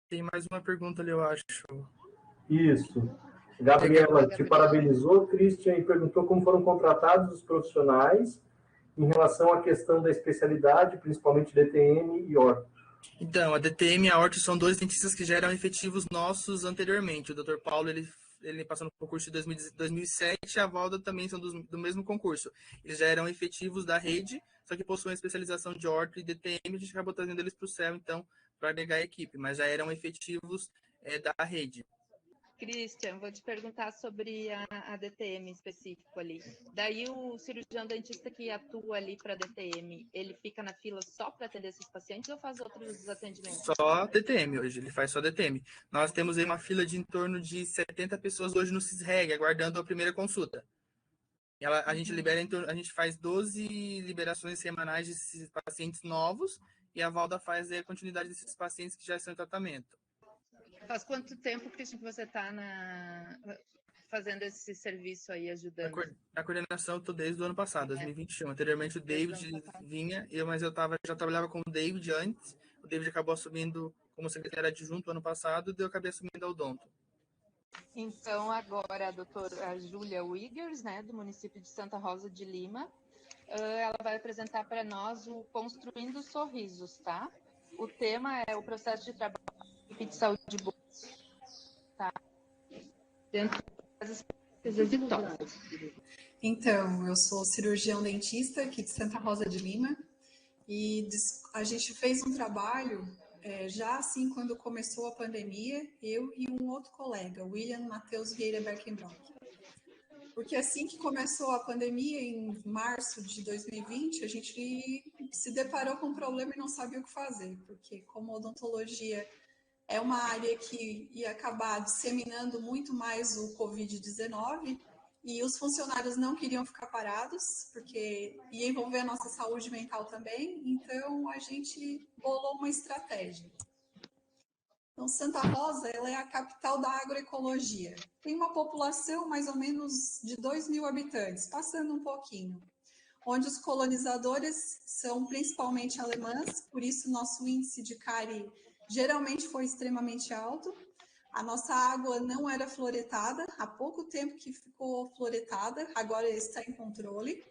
Tem mais uma pergunta ali, eu acho. Isso. Gabriela te parabenizou, Christian, e perguntou como foram contratados os profissionais em relação à questão da especialidade, principalmente DTM e orto. Então, a DTM e a orto são dois dentistas que já eram efetivos nossos anteriormente. O Dr. Paulo, ele passou no concurso de 2007, e a Valda também são do mesmo concurso. Eles já eram efetivos da rede, só que possuem especialização de orto e DTM, a gente acabou trazendo eles para o céu, então, para agregar a equipe, mas já eram efetivos da rede. Christian, vou te perguntar sobre a DTM específico ali. Daí o cirurgião dentista que atua ali para DTM, ele fica na fila só para atender esses pacientes ou faz outros atendimentos? Só DTM hoje, ele faz só DTM. Nós temos aí uma fila de em torno de 70 pessoas hoje no CISREG, aguardando a primeira consulta. A gente faz 12 liberações semanais de pacientes novos e a Valda faz a continuidade desses pacientes que já estão em tratamento. Faz quanto tempo, Christian, que você está fazendo esse serviço aí, ajudando? A coordenação eu estou desde o ano passado, 2021. Anteriormente o David vinha, mas eu já trabalhava com o David antes. O David acabou assumindo como secretário adjunto ano passado e eu acabei assumindo a Odonto. Então, agora a doutora Júlia Wiggers, né, do município de Santa Rosa de Lima, ela vai apresentar para nós o Construindo Sorrisos, tá? O tema é o processo de trabalho de saúde boa, tá? Dentro das experiências exitosas. Então, eu sou cirurgião dentista aqui de Santa Rosa de Lima e a gente fez um trabalho já assim quando começou a pandemia, eu e um outro colega, William Matheus Vieira Berkenbrock. Porque assim que começou a pandemia, em março de 2020, a gente se deparou com um problema e não sabia o que fazer, porque como odontologia é uma área que ia acabar disseminando muito mais o Covid-19 e os funcionários não queriam ficar parados, porque ia envolver a nossa saúde mental também, então a gente bolou uma estratégia. Então, Santa Rosa ela é a capital da agroecologia. Tem uma população mais ou menos de 2.000 habitantes, passando um pouquinho, onde os colonizadores são principalmente alemães, por isso nosso índice de cárie geralmente foi extremamente alto. A nossa água não era fluoretada, há pouco tempo que ficou fluoretada, agora está em controle.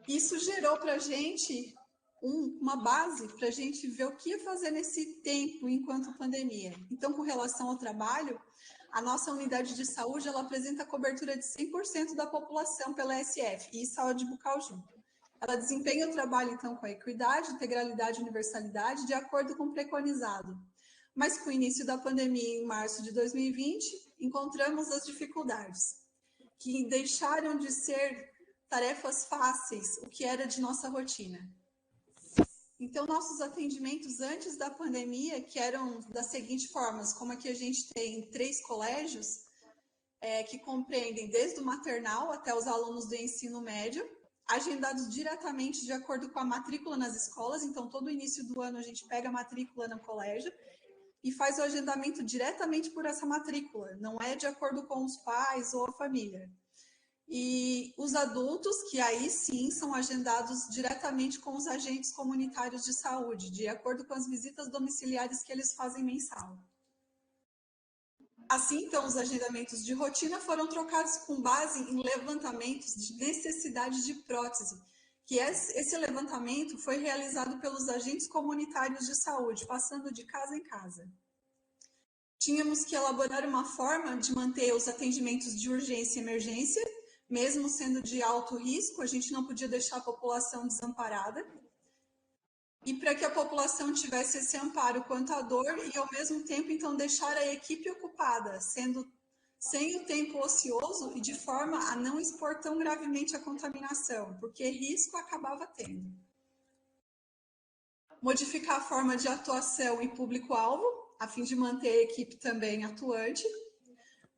Isso gerou para a gente uma base para a gente ver o que ia fazer nesse tempo enquanto pandemia. Então, com relação ao trabalho, a nossa unidade de saúde ela apresenta cobertura de 100% da população pela SF e saúde bucal junto. Ela desempenha o trabalho, então, com equidade, integralidade e universalidade, de acordo com o preconizado. Mas, com o início da pandemia, em março de 2020, encontramos as dificuldades, que deixaram de ser tarefas fáceis, o que era de nossa rotina. Então, nossos atendimentos antes da pandemia, que eram das seguintes formas, como aqui a gente tem 3 colégios, que compreendem desde o maternal até os alunos do ensino médio, agendados diretamente de acordo com a matrícula nas escolas. Então, todo início do ano a gente pega a matrícula no colégio e faz o agendamento diretamente por essa matrícula, não é de acordo com os pais ou a família. E os adultos, que aí sim são agendados diretamente com os agentes comunitários de saúde, de acordo com as visitas domiciliares que eles fazem mensal. Assim, então, os agendamentos de rotina foram trocados com base em levantamentos de necessidade de prótese, que esse levantamento foi realizado pelos agentes comunitários de saúde, passando de casa em casa. Tínhamos que elaborar uma forma de manter os atendimentos de urgência e emergência, mesmo sendo de alto risco, a gente não podia deixar a população desamparada. E para que a população tivesse esse amparo quanto à dor e, ao mesmo tempo, então, deixar a equipe ocupada, sendo sem o tempo ocioso e de forma a não expor tão gravemente a contaminação, porque risco acabava tendo. Modificar a forma de atuação e público-alvo, a fim de manter a equipe também atuante,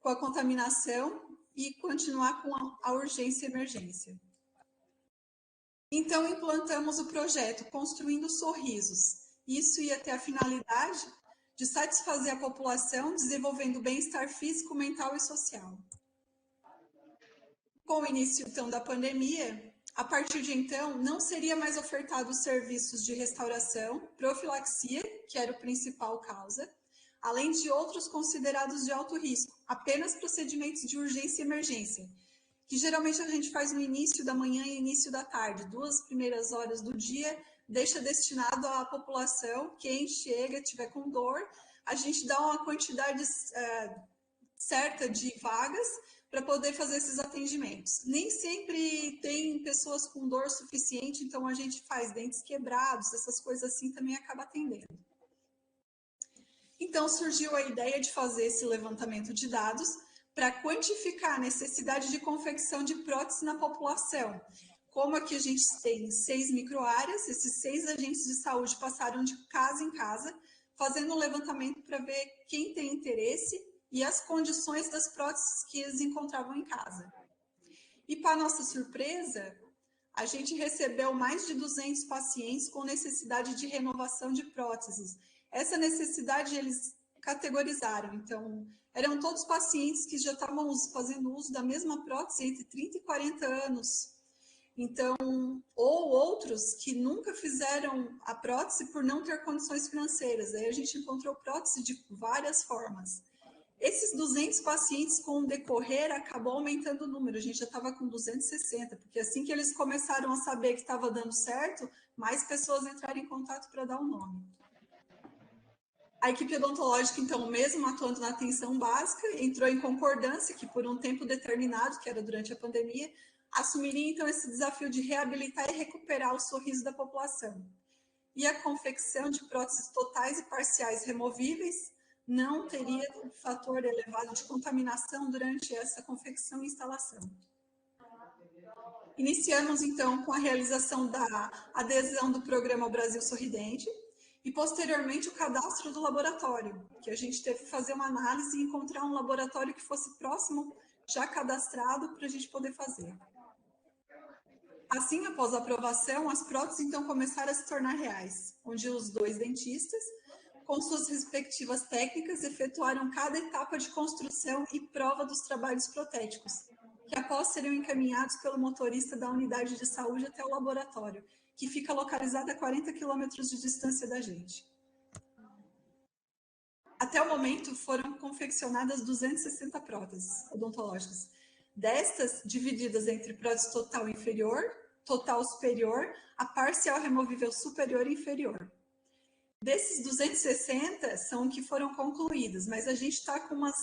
com a contaminação e continuar com a urgência e emergência. Então, implantamos o projeto Construindo Sorrisos. Isso ia ter a finalidade de satisfazer a população, desenvolvendo bem-estar físico, mental e social. Com o início, então, da pandemia, a partir de então, não seria mais ofertado os serviços de restauração, profilaxia, que era o principal causa, além de outros considerados de alto risco, apenas procedimentos de urgência e emergência, que geralmente a gente faz no início da manhã e início da tarde, 2 primeiras horas do dia, deixa destinado à população, quem chega, tiver com dor, a gente dá uma quantidade certa de vagas para poder fazer esses atendimentos. Nem sempre tem pessoas com dor suficiente, então a gente faz dentes quebrados, essas coisas assim também acaba atendendo. Então surgiu a ideia de fazer esse levantamento de dados para quantificar a necessidade de confecção de prótese na população. Como aqui a gente tem 6 microáreas, esses 6 agentes de saúde passaram de casa em casa, fazendo um levantamento para ver quem tem interesse e as condições das próteses que eles encontravam em casa. E, para nossa surpresa, a gente recebeu mais de 200 pacientes com necessidade de renovação de próteses. Essa necessidade eles categorizaram, então, eram todos pacientes que já estavam fazendo uso da mesma prótese entre 30 e 40 anos. Então, ou outros que nunca fizeram a prótese por não ter condições financeiras. Aí a gente encontrou prótese de várias formas. Esses 200 pacientes, com o decorrer, acabou aumentando o número. A gente já estava com 260, porque assim que eles começaram a saber que estava dando certo, mais pessoas entraram em contato para dar o nome. A equipe odontológica, então, mesmo atuando na atenção básica, entrou em concordância que, por um tempo determinado, que era durante a pandemia, assumiria, então, esse desafio de reabilitar e recuperar o sorriso da população. E a confecção de próteses totais e parciais removíveis não teria fator elevado de contaminação durante essa confecção e instalação. Iniciamos, então, com a realização da adesão do programa Brasil Sorridente e, posteriormente, o cadastro do laboratório, que a gente teve que fazer uma análise e encontrar um laboratório que fosse próximo, já cadastrado, para a gente poder fazer. Assim, após a aprovação, as próteses, então, começaram a se tornar reais, onde os 2 dentistas, com suas respectivas técnicas, efetuaram cada etapa de construção e prova dos trabalhos protéticos, que após seriam encaminhados pelo motorista da unidade de saúde até o laboratório, que fica localizado a 40 quilômetros de distância da gente. Até o momento, foram confeccionadas 260 próteses odontológicas. Destas, divididas entre prótese total inferior, total superior, a parcial removível superior e inferior. Desses 260 são que foram concluídas, mas a gente está com umas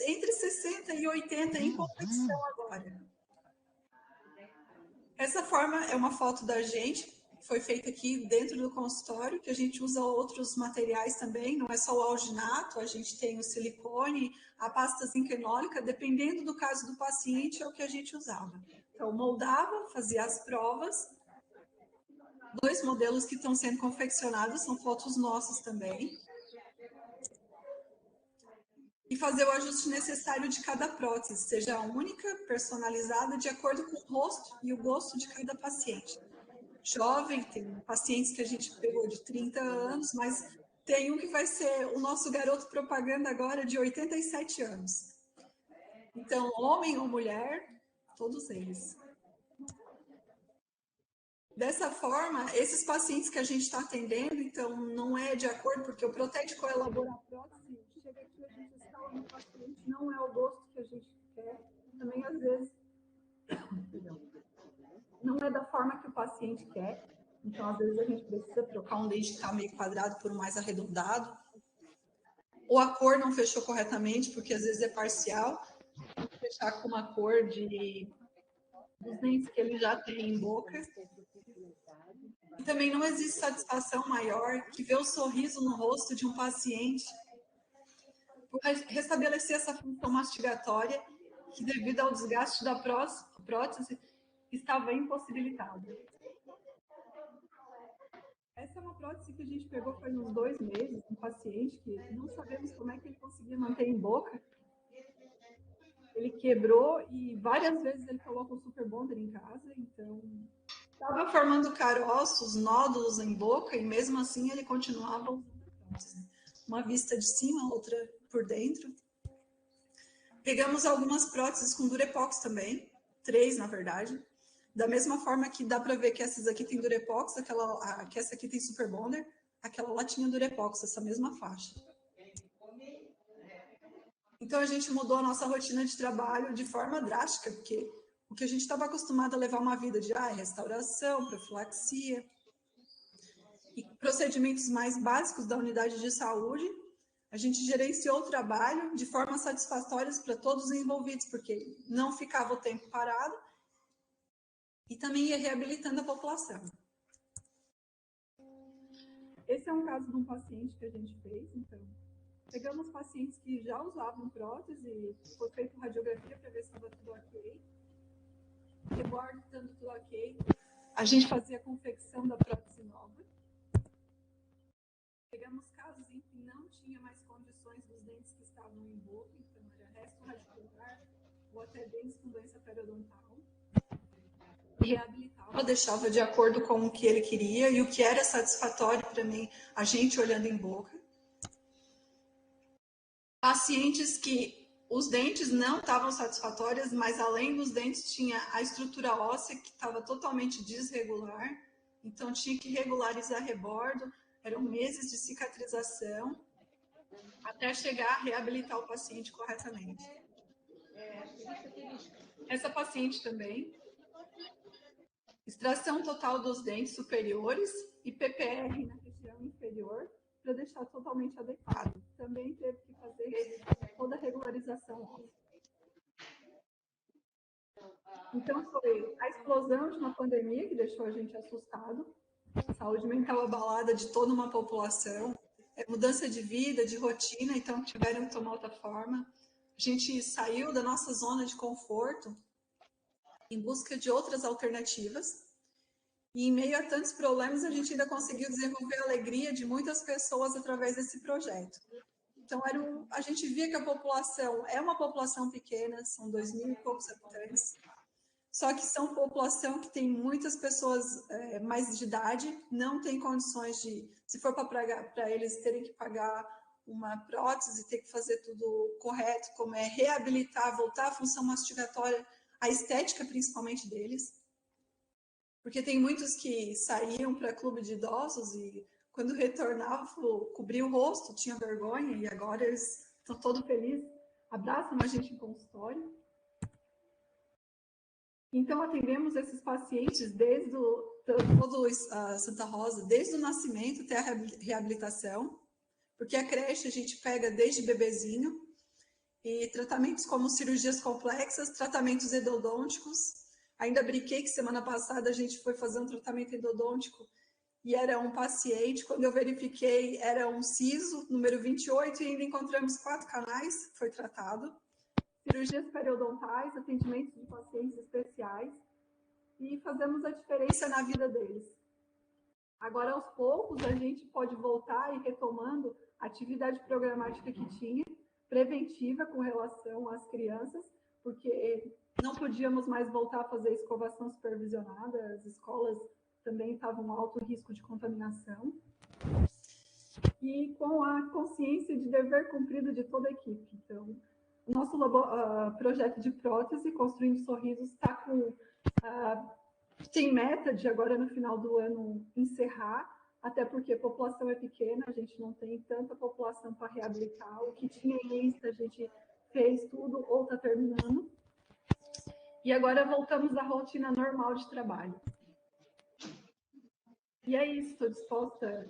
entre 60 e 80 em confecção agora. Essa forma é uma foto da gente, foi feita aqui dentro do consultório, que a gente usa outros materiais também, não é só o alginato, a gente tem o silicone, a pasta zinquenólica, dependendo do caso do paciente, é o que a gente usava. Então, moldava, fazia as provas. 2 modelos que estão sendo confeccionados, são fotos nossas também. E fazer o ajuste necessário de cada prótese, seja única, personalizada, de acordo com o rosto e o gosto de cada paciente. Jovem, tem pacientes que a gente pegou de 30 anos, mas tem um que vai ser o nosso garoto propaganda agora, de 87 anos. Então, homem ou mulher, todos eles. Dessa forma, esses pacientes que a gente está atendendo, então, não é de acordo, porque o protético elabora a prótese, chega aqui, a gente instala no paciente, não é o gosto que a gente quer, também, às vezes, não é da forma que o paciente quer, então, às vezes, a gente precisa trocar um dente que está meio quadrado por um mais arredondado, ou a cor não fechou corretamente, porque, às vezes, é parcial, fechar com uma cor dos dentes que ele já tem em boca. E também não existe satisfação maior que ver o sorriso no rosto de um paciente por restabelecer essa função mastigatória que, devido ao desgaste da prótese, estava impossibilitada. Essa é uma prótese que a gente pegou faz uns 2 meses, um paciente que não sabemos como é que ele conseguia manter em boca. ele quebrou e várias vezes ele coloca o super bonder em casa, então estava formando caroços, nódulos em boca e mesmo assim ele continuava usando a prótese. Uma vista de cima, outra por dentro. Pegamos algumas próteses com Durepox também, 3 na verdade. Da mesma forma que dá para ver que essas aqui tem Durepox, que essa aqui tem super bonder, aquela lá tinha Durepox, essa mesma faixa. Então a gente mudou a nossa rotina de trabalho de forma drástica, porque o que a gente estava acostumado a levar uma vida de restauração, profilaxia e procedimentos mais básicos da unidade de saúde, a gente gerenciou o trabalho de forma satisfatória para todos os envolvidos, porque não ficava o tempo parado e também ia reabilitando a população. Esse é um caso de um paciente que a gente fez, então. Pegamos pacientes que já usavam prótese, foi feita radiografia para ver se estava tudo ok. Rebordo, estando tudo ok. A gente fazia a confecção da prótese nova. Pegamos casos em que não tinha mais condições dos dentes que estavam em boca, então era resto radicular ou até dentes com doença periodontal. E reabilitava, deixava de acordo com o que ele queria e o que era satisfatório para mim, a gente olhando em boca. Pacientes que os dentes não estavam satisfatórios, mas além dos dentes tinha a estrutura óssea que estava totalmente desregular, então tinha que regularizar rebordo, eram meses de cicatrização, até chegar a reabilitar o paciente corretamente. Essa paciente também, extração total dos dentes superiores e PPR na região inferior, para deixar totalmente adequado. Também teve que fazer toda a regularização óssea. Então, foi a explosão de uma pandemia que deixou a gente assustado, saúde mental abalada de toda uma população, mudança de vida, de rotina, então tiveram que tomar outra forma. A gente saiu da nossa zona de conforto em busca de outras alternativas. E em meio a tantos problemas, a gente ainda conseguiu desenvolver a alegria de muitas pessoas através desse projeto. Então, a gente via que a população é uma população pequena, são 2.000 e poucos habitantes, só que são população que tem muitas pessoas mais de idade, não tem condições de, se for para eles terem que pagar uma prótese, ter que fazer tudo correto, como é reabilitar, voltar à função mastigatória, a estética principalmente deles. Porque tem muitos que saíam para clube de idosos e quando retornavam, cobriam o rosto, tinham vergonha e agora eles estão todos felizes, abraçam a gente em consultório. Então, atendemos esses pacientes desde a Santa Rosa, desde o nascimento até a reabilitação, porque a creche a gente pega desde bebezinho, e tratamentos como cirurgias complexas, tratamentos endodônticos. Ainda brinquei que semana passada a gente foi fazer um tratamento endodôntico e era um paciente, quando eu verifiquei, era um siso, número 28, e ainda encontramos 4 canais, foi tratado. Cirurgias periodontais, atendimentos de pacientes especiais, e fazemos a diferença na vida deles. Agora, aos poucos, a gente pode voltar e retomando a atividade programática que tinha, preventiva com relação às crianças, porque não podíamos mais voltar a fazer escovação supervisionada, as escolas também estavam em alto risco de contaminação. E com a consciência de dever cumprido de toda a equipe. Então, o nosso projeto de prótese, Construindo Sorrisos, está com... tem meta de agora, no final do ano, encerrar, até porque a população é pequena, a gente não tem tanta população para reabilitar. O que tinha em lista, a gente fez tudo ou está terminando. E agora voltamos à rotina normal de trabalho. E é isso, estou disposta,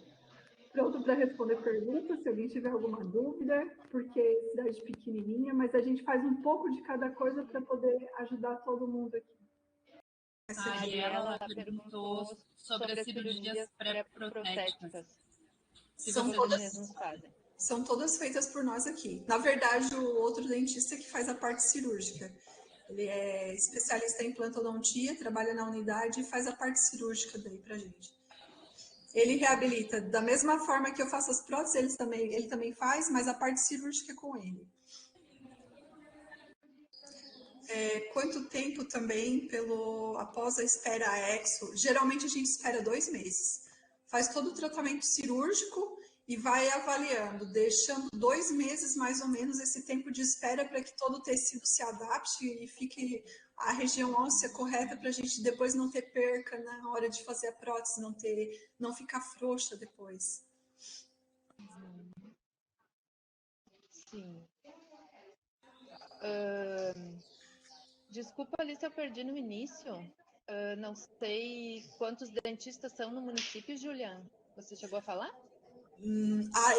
pronto para responder perguntas, se alguém tiver alguma dúvida, porque é cidade pequenininha, mas a gente faz um pouco de cada coisa para poder ajudar todo mundo aqui. A Ariela perguntou sobre as cirurgias pré-protéticas. São todas feitas por nós aqui. Na verdade, o outro dentista que faz a parte cirúrgica. Ele é especialista em implantodontia, trabalha na unidade e faz a parte cirúrgica daí pra gente. Ele reabilita da mesma forma que eu faço as próteses, ele também faz, mas a parte cirúrgica é com ele. Quanto tempo também após a espera EXO? Geralmente a gente espera 2 meses. Faz todo o tratamento cirúrgico e vai avaliando, deixando 2 meses mais ou menos esse tempo de espera para que todo o tecido se adapte e fique a região óssea correta para a gente depois não ter perca na hora de fazer a prótese, não ficar frouxa depois. Sim. Desculpa ali se eu perdi no início. Não sei quantos dentistas são no município, Juliana. Você chegou a falar?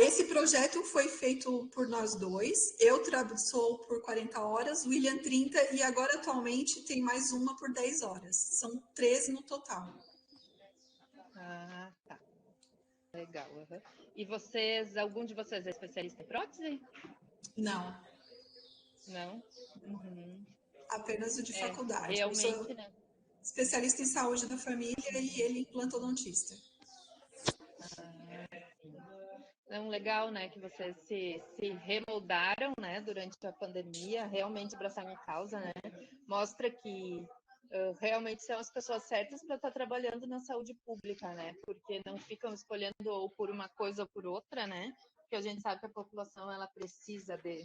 Esse projeto foi feito por nós dois. Eu sou por 40 horas, William 30, e agora atualmente tem mais uma por 10 horas. São 13 no total. Ah, tá. Legal. Uhum. E algum de vocês é especialista em prótese? Não. Não? Uhum. Apenas o de faculdade. Realmente, eu sou né? especialista em saúde da família e ele implantodontista. É legal, né, que vocês se remoldaram, né, durante a pandemia, realmente abraçaram a causa, né? Mostra que realmente são as pessoas certas para estar trabalhando na saúde pública, né? Porque não ficam escolhendo ou por uma coisa ou por outra, né? Porque a gente sabe que a população ela precisa de,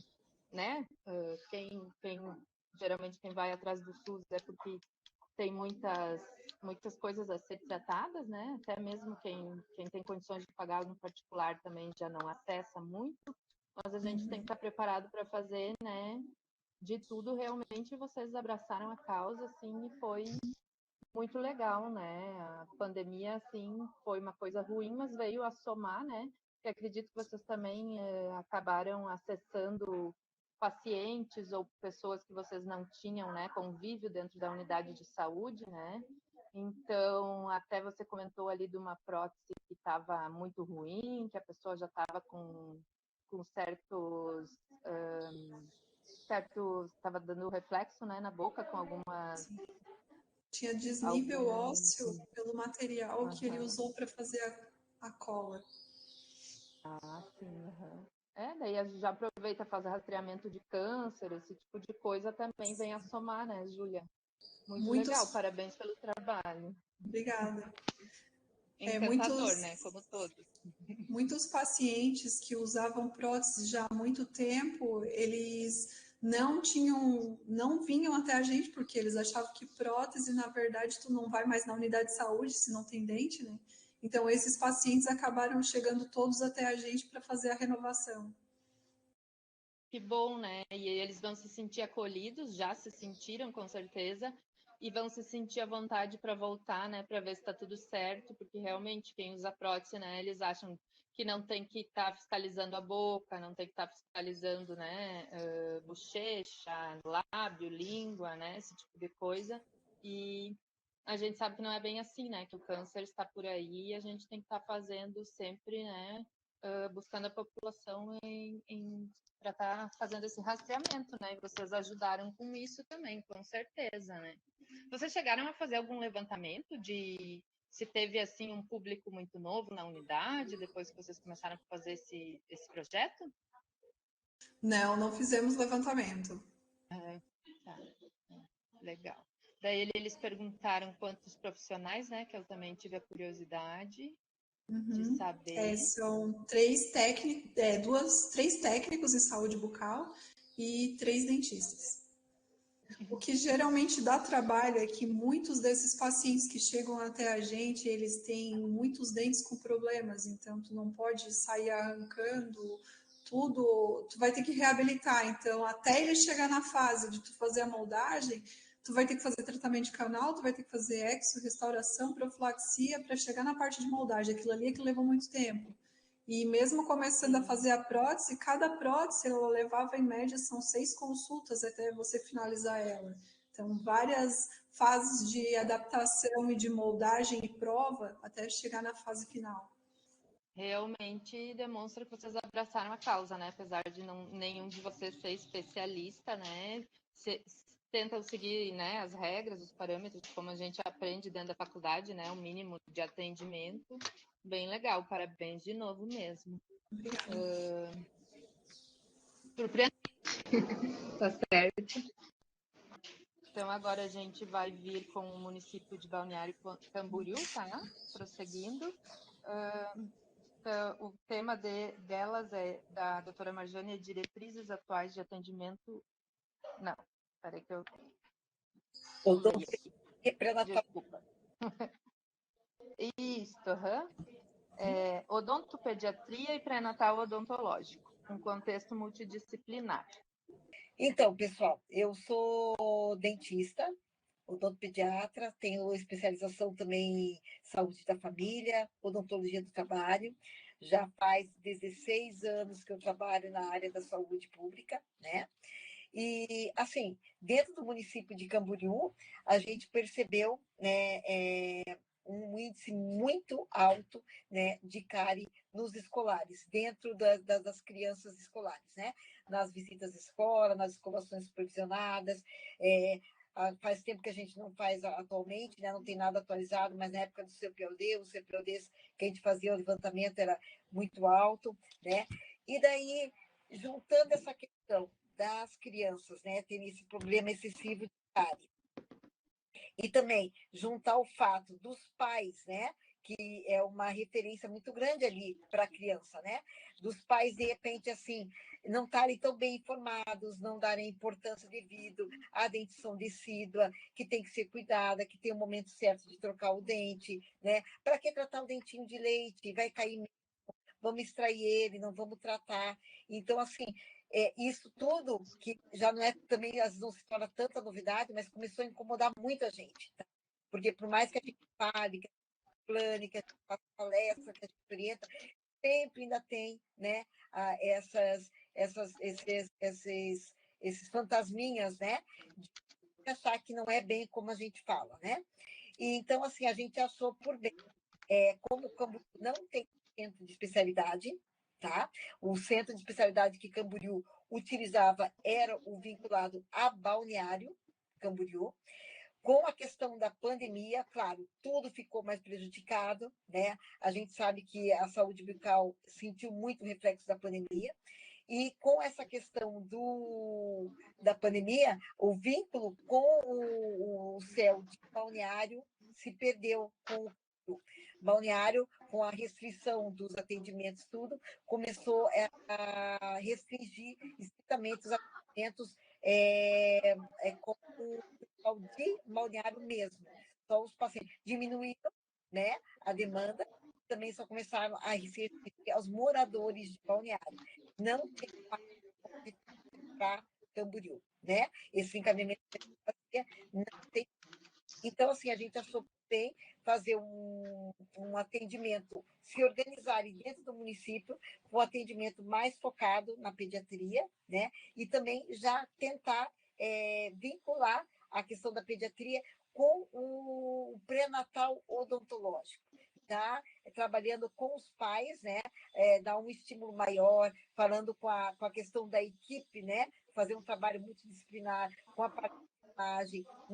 né? Geralmente quem vai atrás do SUS é porque tem muitas coisas a ser tratadas, né? Até mesmo quem tem condições de pagar no particular também já não acessa muito, mas a gente tem que estar preparado para fazer, né? De tudo, realmente, vocês abraçaram a causa, assim, e foi muito legal, né? A pandemia, assim, foi uma coisa ruim, mas veio a somar, né? E acredito que vocês também acabaram acessando pacientes ou pessoas que vocês não tinham, né, convívio dentro da unidade de saúde, né? Então, até você comentou ali de uma prótese que estava muito ruim, que a pessoa já estava com estava dando reflexo, né, na boca com algumas... Tinha desnível ósseo pelo material que ele usou para fazer a cola. Ah, sim. Uhum. Daí a gente já aproveita fazer rastreamento de câncer, esse tipo de coisa também vem a somar, né, Júlia? Muito legal, parabéns pelo trabalho. Obrigada. Encantador, né, como todos. Muitos pacientes que usavam prótese já há muito tempo, eles não vinham até a gente, porque eles achavam que prótese, na verdade, tu não vai mais na unidade de saúde se não tem dente, né? Então, esses pacientes acabaram chegando todos até a gente para fazer a renovação. Que bom, né? E eles vão se sentir acolhidos, já se sentiram, com certeza, e vão se sentir à vontade para voltar, né? Para ver se está tudo certo, porque realmente quem usa prótese, né? Eles acham que não tem que estar fiscalizando a boca, não tem que estar fiscalizando, né? Bochecha, lábio, língua, né? Esse tipo de coisa. E a gente sabe que não é bem assim, né? Que o câncer está por aí e a gente tem que estar fazendo sempre, né? Buscando a população para estar fazendo esse rastreamento, né? E vocês ajudaram com isso também, com certeza, né? Vocês chegaram a fazer algum levantamento de se teve, assim, um público muito novo na unidade, depois que vocês começaram a fazer esse projeto? Não fizemos levantamento. Tá. Legal. Daí eles perguntaram quantos profissionais, né? Que eu também tive a curiosidade de saber. São 3 técnicos em saúde bucal e 3 dentistas. O que geralmente dá trabalho é que muitos desses pacientes que chegam até a gente, eles têm muitos dentes com problemas, então tu não pode sair arrancando tudo, tu vai ter que reabilitar. Então, até ele chegar na fase de tu fazer a moldagem, tu vai ter que fazer tratamento de canal, tu vai ter que fazer exo, restauração, profilaxia para chegar na parte de moldagem. Aquilo ali é que levou muito tempo. E mesmo começando a fazer a prótese, cada prótese ela levava em média, são 6 consultas até você finalizar ela. Então, várias fases de adaptação e de moldagem e prova até chegar na fase final. Realmente demonstra que vocês abraçaram a causa, né? Apesar de nenhum de vocês ser especialista, né? Tentam seguir, né, as regras, os parâmetros, como a gente aprende dentro da faculdade, né? O mínimo de atendimento. Bem legal, parabéns de novo mesmo. Surpreendente. Tá certo. Então, agora a gente vai vir com o município de Balneário Camboriú, tá? Prosseguindo. Então, o tema delas é da doutora Marjane, Diretrizes Atuais de Atendimento... Não, peraí que eu... Desculpa. Isso, odontopediatria e pré-natal odontológico, um contexto multidisciplinar. Então, pessoal, eu sou dentista, odontopediatra, tenho especialização também em saúde da família, odontologia do trabalho. Já faz 16 anos que eu trabalho na área da saúde pública, né? E, assim, dentro do município de Camboriú, a gente percebeu, né, um índice muito alto, né, de cárie nos escolares, dentro das crianças escolares, né? Nas visitas à escola, nas escovações supervisionadas. Faz tempo que a gente não faz atualmente, né? Não tem nada atualizado, mas na época do CPOD, os CPODs que a gente fazia o levantamento era muito alto, né? E daí, juntando essa questão das crianças, né, terem esse problema excessivo de cárie, e também juntar o fato dos pais, né, que é uma referência muito grande ali para a criança, né? Dos pais, de repente, assim, não estarem tão bem informados, não darem importância devido à dentição decídua, que tem que ser cuidada, que tem o momento certo de trocar o dente, né? Para que tratar o dentinho de leite? Vai cair mesmo, vamos extrair ele, não vamos tratar. Então, assim, isso tudo, que já não é também, às vezes não se torna tanta novidade, mas começou a incomodar muita gente, tá? Porque por mais que a gente fale, que a gente plane, que a gente faça palestra, que a gente orienta, sempre ainda tem, né, esses fantasminhas, né, de achar que não é bem como a gente fala, né? E, então, assim, a gente achou por bem, como não tem centro de especialidade, tá? O centro de especialidade que Camboriú utilizava era o vinculado a Balneário Camboriú. Com a questão da pandemia, claro, tudo ficou mais prejudicado, né? A gente sabe que a saúde bucal sentiu muito o reflexo da pandemia, e com essa questão da pandemia, o vínculo com o céu de Balneário se perdeu com o Balneário, com a restrição dos atendimentos, tudo, começou a restringir estritamente os atendimentos com o pessoal de Balneário mesmo. Só os pacientes diminuíram, né, a demanda, também só começaram a restringir aos moradores de Balneário. Não tem para Camboriú, né? Esse encaminhamento não tem. Então, assim, a gente achou bem fazer um atendimento, se organizarem dentro do município, com um atendimento mais focado na pediatria, né? E também já tentar vincular a questão da pediatria com o pré-natal odontológico, tá? Trabalhando com os pais, né? Dar um estímulo maior, falando com a questão da equipe, né? Fazer um trabalho multidisciplinar com a parte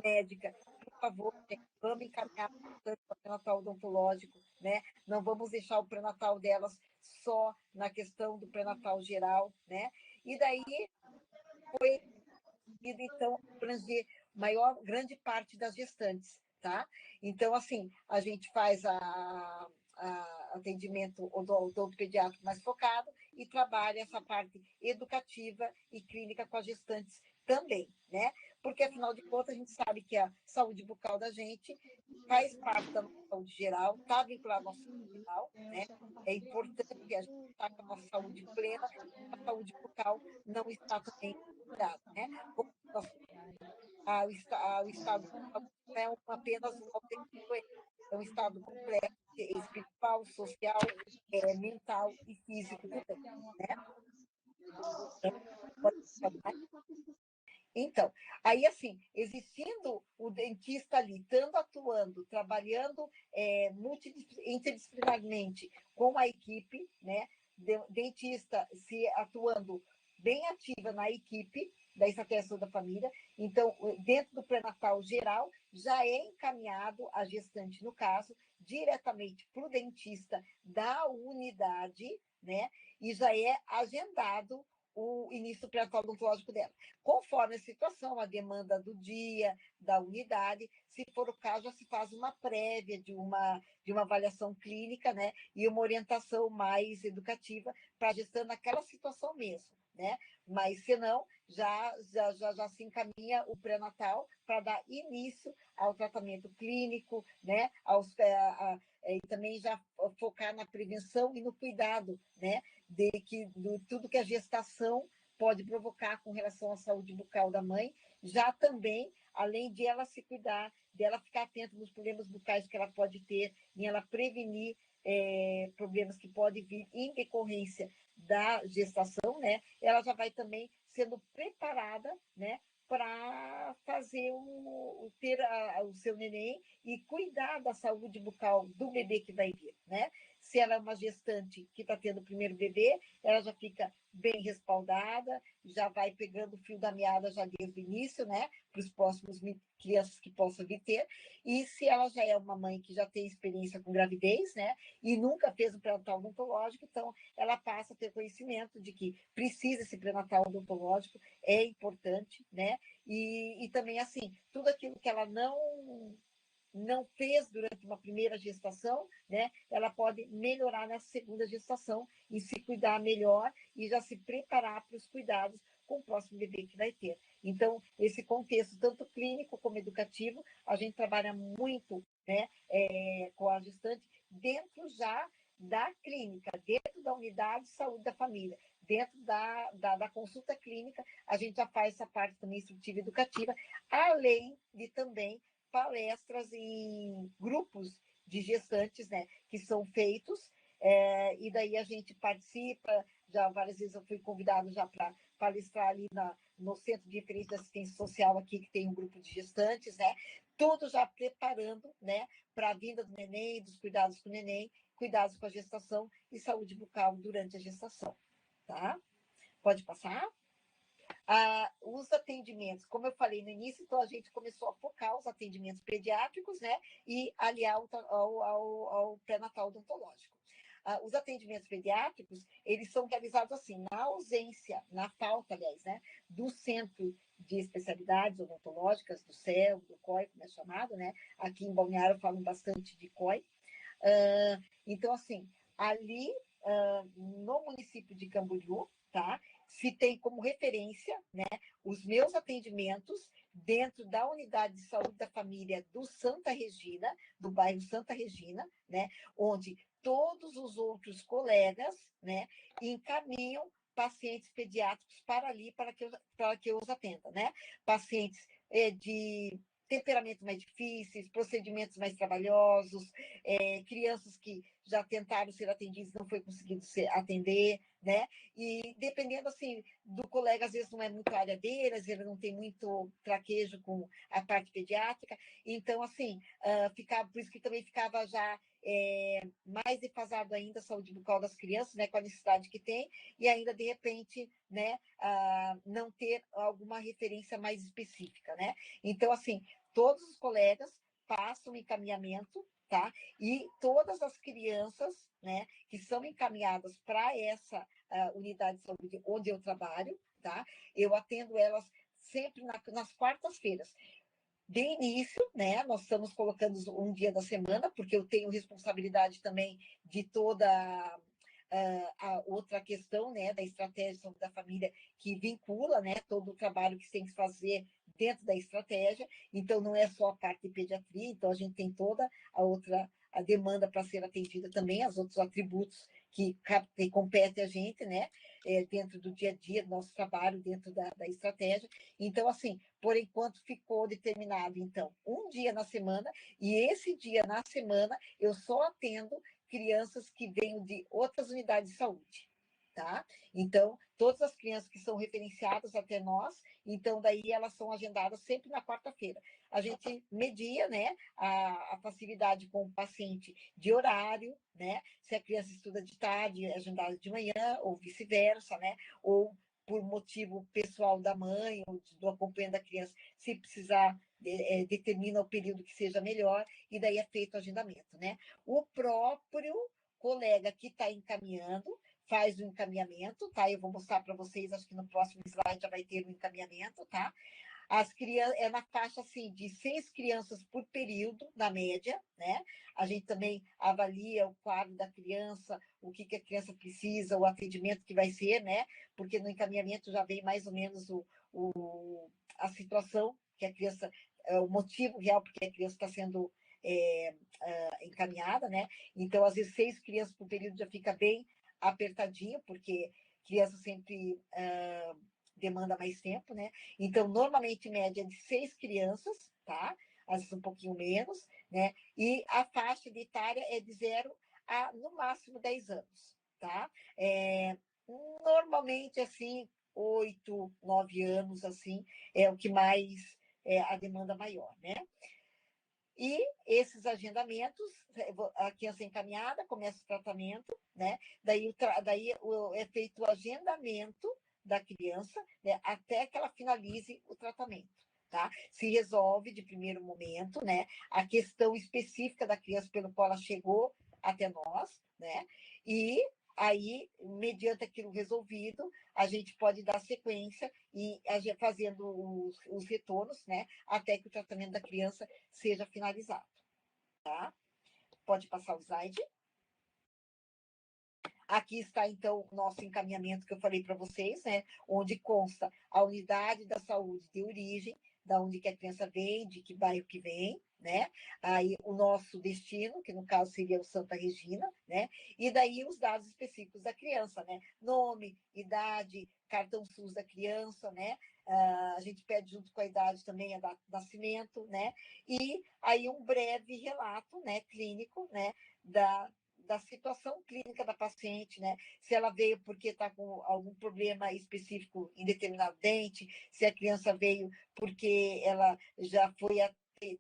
médica. Por favor, vamos encaminhar para o pré-natal odontológico, né? Não vamos deixar o pré-natal delas só na questão do pré-natal geral, né? E daí foi, então, abranger grande parte das gestantes, tá? Então, assim, a gente faz atendimento odontopediátrico mais focado e trabalha essa parte educativa e clínica com as gestantes também, né? Porque, afinal de contas, a gente sabe que a saúde bucal da gente faz parte da nossa saúde geral, está vinculada à nossa saúde geral, né? É importante que a gente está com a nossa saúde plena, a saúde bucal não está também cuidada, né? O estado não é apenas uma doença, é um estado complexo, espiritual, social, mental e físico também, né? Então, aí assim, existindo o dentista ali, estando atuando, trabalhando interdisciplinarmente com a equipe, né? Dentista se atuando bem ativa na equipe da estratégia da família, então, dentro do pré-natal geral, já é encaminhado a gestante, no caso, diretamente para o dentista da unidade, né? E já é agendado o início do pré-natal odontológico dela. Conforme a situação, a demanda do dia, da unidade, se for o caso, já se faz uma prévia de uma avaliação clínica, né, e uma orientação mais educativa para a gestante naquela situação mesmo, né? Mas, se não, já se encaminha o pré-natal para dar início ao tratamento clínico, né, e também já focar na prevenção e no cuidado, né, de tudo que a gestação pode provocar com relação à saúde bucal da mãe, já também, além de ela se cuidar, dela ficar atenta nos problemas bucais que ela pode ter, em ela prevenir problemas que podem vir em decorrência da gestação, né? Ela já vai também sendo preparada, né, para fazer ter o seu neném e cuidar da saúde bucal do bebê que vai vir, né? Se ela é uma gestante que está tendo o primeiro bebê, ela já fica bem respaldada, já vai pegando o fio da meada já desde o início, né? Para os próximos crianças que possam vir ter. E se ela já é uma mãe que já tem experiência com gravidez, né? E nunca fez o pré-natal odontológico, então ela passa a ter conhecimento de que precisa esse pré-natal odontológico, é importante, né? E também, assim, tudo aquilo que ela não fez durante uma primeira gestação, né? Ela pode melhorar na segunda gestação e se cuidar melhor e já se preparar para os cuidados com o próximo bebê que vai ter. Então, esse contexto, tanto clínico como educativo, a gente trabalha muito, né, com a gestante dentro já da clínica, dentro da unidade de saúde da família, dentro da consulta clínica, a gente já faz essa parte também instrutiva e educativa, além de também palestras em grupos de gestantes, né, que são feitos, e daí a gente participa, já várias vezes eu fui convidado já para palestrar ali no Centro de Referência de Assistência Social aqui, que tem um grupo de gestantes, né, tudo já preparando, né, para a vinda do neném, dos cuidados com o neném, cuidados com a gestação e saúde bucal durante a gestação, tá? Pode passar? Os atendimentos, como eu falei no início, então a gente começou a focar os atendimentos pediátricos, né, e aliar ao pré-natal odontológico. Os atendimentos pediátricos, eles são realizados assim, na ausência, na falta, aliás, né, do Centro de Especialidades Odontológicas, do CEL, do COI, como é chamado, né, aqui em Balneário falam bastante de COI. Então, assim, ali no município de Camboriú, tá? Se tem como referência, né, os meus atendimentos dentro da unidade de saúde da família do Santa Regina, do bairro Santa Regina, né, onde todos os outros colegas, né, encaminham pacientes pediátricos para ali, para que eu os atenda, né? Pacientes de temperamentos mais difíceis, procedimentos mais trabalhosos, crianças que já tentaram ser atendidas e não foi conseguido atender, né? E dependendo, assim, do colega, às vezes não é muito a área dele, às vezes ele não tem muito traquejo com a parte pediátrica, então, assim, por isso que também ficava já mais defasado ainda a saúde bucal das crianças, né, com a necessidade que tem, e ainda, de repente, né, não ter alguma referência mais específica, né? Então, assim, todos os colegas passam encaminhamento, tá? E todas as crianças, né, que são encaminhadas para essa unidade de saúde onde eu trabalho, tá? Eu atendo elas sempre nas quartas-feiras. De início, né, nós estamos colocando um dia da semana, porque eu tenho responsabilidade também de toda a outra questão, né, da estratégia de saúde da família, que vincula, né, todo o trabalho que tem que fazer dentro da estratégia. Então, não é só a parte de pediatria, então a gente tem toda a demanda para ser atendida também, os outros atributos que competem a gente, né, dentro do dia a dia do nosso trabalho, dentro da estratégia. Então, assim, por enquanto ficou determinado, então, um dia na semana, e esse dia na semana eu só atendo crianças que vêm de outras unidades de saúde, tá? Então, todas as crianças que são referenciadas até nós, então daí elas são agendadas sempre na quarta-feira. A gente media, né, a facilidade com o paciente de horário, né? Se a criança estuda de tarde, é agendada de manhã, ou vice-versa, né? Ou por motivo pessoal da mãe, ou do acompanhamento da criança, se precisar, determina o período que seja melhor, e daí é feito o agendamento, né? O próprio colega que está encaminhando faz o encaminhamento, tá? Eu vou mostrar para vocês, acho que no próximo slide já vai ter o encaminhamento, tá? As crianças, é na faixa assim, de 6 crianças por período, na média, né? A gente também avalia o quadro da criança, o que a criança precisa, o atendimento que vai ser, né? Porque no encaminhamento já vem mais ou menos a situação que a criança, o motivo real porque a criança está sendo encaminhada, né? Então, às vezes, 6 crianças por período já fica bem apertadinho, porque criança sempre demanda mais tempo, né? Então, normalmente, média de 6 crianças, tá? Às vezes um pouquinho menos, né? E a faixa de etária é de 0 a, no máximo, 10 anos, tá? Normalmente, assim, 8, 9 anos, assim, é o que mais a demanda maior, né? E esses agendamentos, a criança é encaminhada, começa o tratamento, né? Daí é feito o agendamento da criança, né? Até que ela finalize o tratamento, tá? Se resolve de primeiro momento, né? A questão específica da criança pelo qual ela chegou até nós, né? E aí, mediante aquilo resolvido, a gente pode dar sequência e fazendo os retornos, né? Até que o tratamento da criança seja finalizado, tá? Pode passar o slide. Aqui está, então, o nosso encaminhamento que eu falei para vocês, né? Onde consta a unidade da saúde de origem, da onde que a criança vem, de que bairro que vem, né? Aí o nosso destino, que no caso seria o Santa Regina, né? E daí os dados específicos da criança, né? Nome, idade, cartão SUS da criança, né? A gente pede junto com a idade também a data de nascimento, né? E aí um breve relato, né, clínico, né, da situação clínica da paciente, né? Se ela veio porque está com algum problema específico em determinado dente, se a criança veio porque ela já foi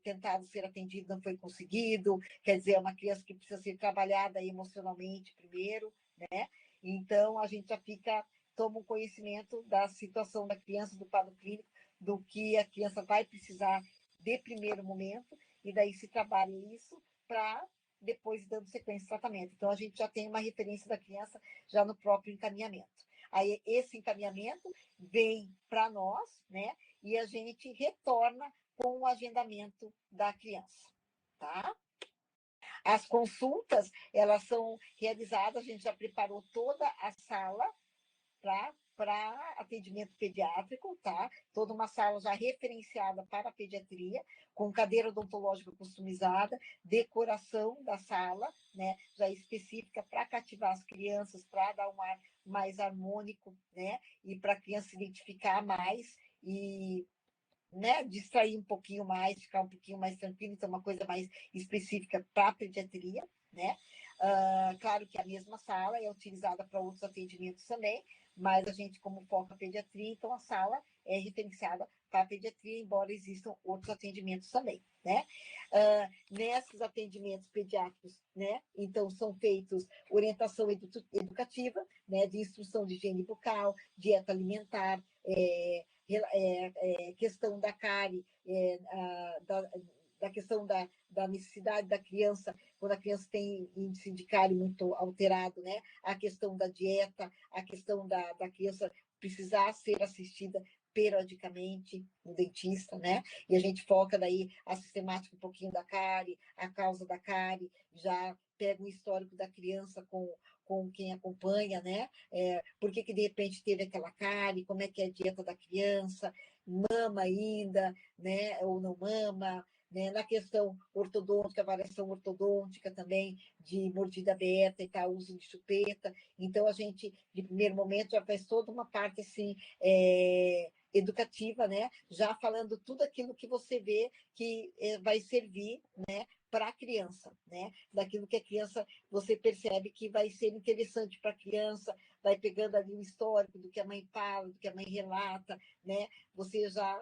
tentado ser atendida, não foi conseguido, quer dizer, é uma criança que precisa ser trabalhada emocionalmente primeiro, né? Então, a gente já toma um conhecimento da situação da criança, do quadro clínico, do que a criança vai precisar de primeiro momento, e daí se trabalha isso para depois dando sequência de tratamento. Então, a gente já tem uma referência da criança já no próprio encaminhamento. Aí, esse encaminhamento vem para nós, né? E a gente retorna com o agendamento da criança, tá? As consultas, elas são realizadas, a gente já preparou toda a sala para atendimento pediátrico, tá? Toda uma sala já referenciada para a pediatria, com cadeira odontológica customizada, decoração da sala, né? Já específica para cativar as crianças, para dar um ar mais harmônico, né? E para a criança se identificar mais e, né, distrair um pouquinho mais, ficar um pouquinho mais tranquilo, então uma coisa mais específica para a pediatria, né? Claro que a mesma sala é utilizada para outros atendimentos também, mas a gente, como foca a pediatria, então a sala é referenciada para a pediatria, embora existam outros atendimentos também, né? Nesses atendimentos pediátricos, né? Então, são feitos orientação educativa, né? De instrução de higiene bucal, dieta alimentar, questão da cárie, da questão da necessidade da criança, quando a criança tem índice de cárie muito alterado, né? A questão da dieta, a questão da criança precisar ser assistida periodicamente no dentista, né? E a gente foca daí a sistemática um pouquinho da cárie, a causa da cárie, já pega o histórico da criança com quem acompanha, né? Por que de repente teve aquela cárie, como é que é a dieta da criança, mama ainda, né? Ou não mama, né? Na questão ortodôntica, avaliação ortodôntica também, de mordida aberta e tal, uso de chupeta. Então, a gente, de primeiro momento, já faz toda uma parte assim, educativa, né? Já falando tudo aquilo que você vê que vai servir, né, para a criança, né? Daquilo que a criança, você percebe que vai ser interessante para a criança, vai pegando ali o histórico do que a mãe fala, do que a mãe relata, né? Você já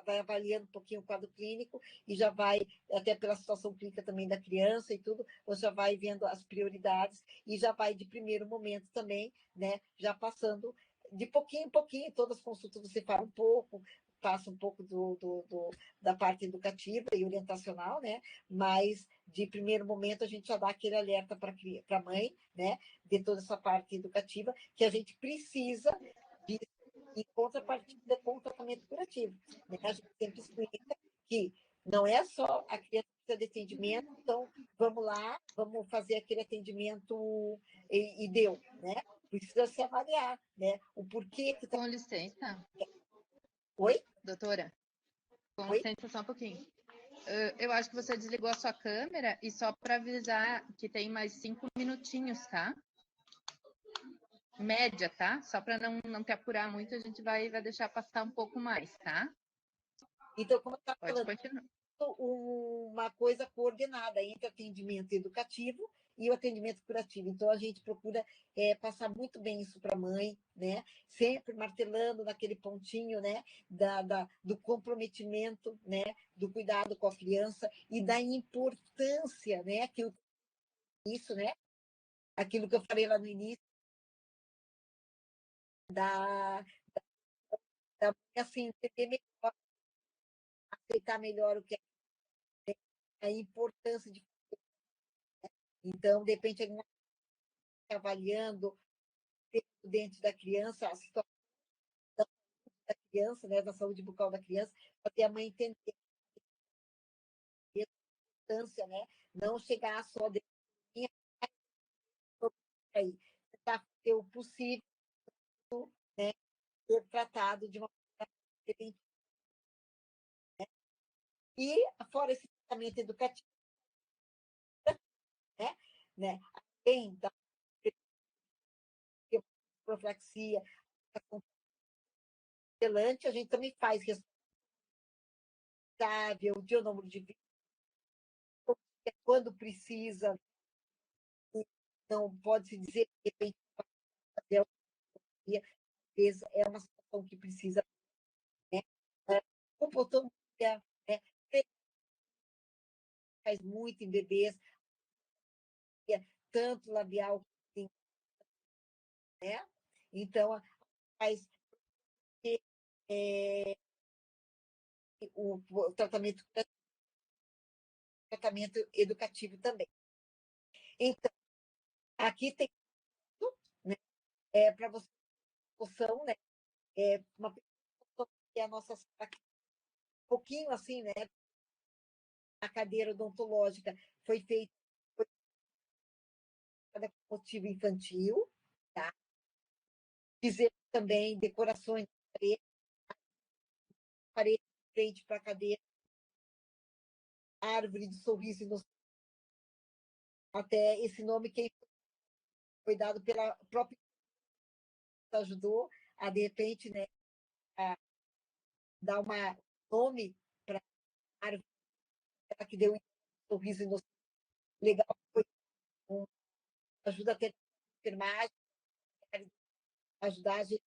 vai avaliando um pouquinho o quadro clínico e já vai, até pela situação clínica também da criança e tudo, você já vai vendo as prioridades e já vai de primeiro momento também, né? Já passando de pouquinho em pouquinho, todas as consultas você fala um pouco, passa um pouco da parte educativa e orientacional, né? Mas, de primeiro momento, a gente já dá aquele alerta para a mãe, né? De toda essa parte educativa, que a gente precisa de, em contrapartida com o tratamento curativo. Né? A gente sempre explica que não é só a criança que precisa de atendimento, então vamos lá, vamos fazer aquele atendimento e deu, né? Precisa se avaliar, né? O porquê que está. Com licença. Oi? Doutora, com Oi? licença só um pouquinho. Eu acho que você desligou a sua câmera e só para avisar que tem mais 5 minutinhos, tá? Média, tá? Só para não te apurar muito, a gente vai deixar passar um pouco mais, tá? Então, como eu estava Pode falando, continuar. uma coisa coordenada entre o atendimento educativo e o atendimento curativo. Então, a gente procura passar muito bem isso para a mãe, né? Sempre martelando naquele pontinho, né? Do comprometimento, né? Do cuidado com a criança e da importância, né? Isso, né? Aquilo que eu falei lá no início, da assim, entender melhor, aceitar melhor o que é a importância de. Então, de repente, ele não está avaliando dentro da criança, a situação da criança, né, da saúde bucal da criança, para ter a mãe entender a importância, né, não chegar só de aí, tentar fazer o possível, né, ser tratado de uma maneira diferente. E, fora esse tratamento educativo, né, além da profilaxia, a gente também faz responsável, de número de vídeos, quando precisa, não pode se dizer que de repente é uma situação que precisa, né? Comportância, né? Faz muito em bebês, tanto labial, né? Então, faz o tratamento educativo também. Então, aqui tem tudo, né? Para você noção, né? Uma pessoa que é a nossa um pouquinho assim, né? A cadeira odontológica foi feita para motivo infantil, tá? Fizemos também decorações de parede de frente para a cadeira, árvore de sorriso inocente, até esse nome que foi dado pela própria ajudou a, de repente, né, a dar um nome para a árvore que deu um sorriso inocente. Legal, foi ajuda até a enfermagem, ajudar a gente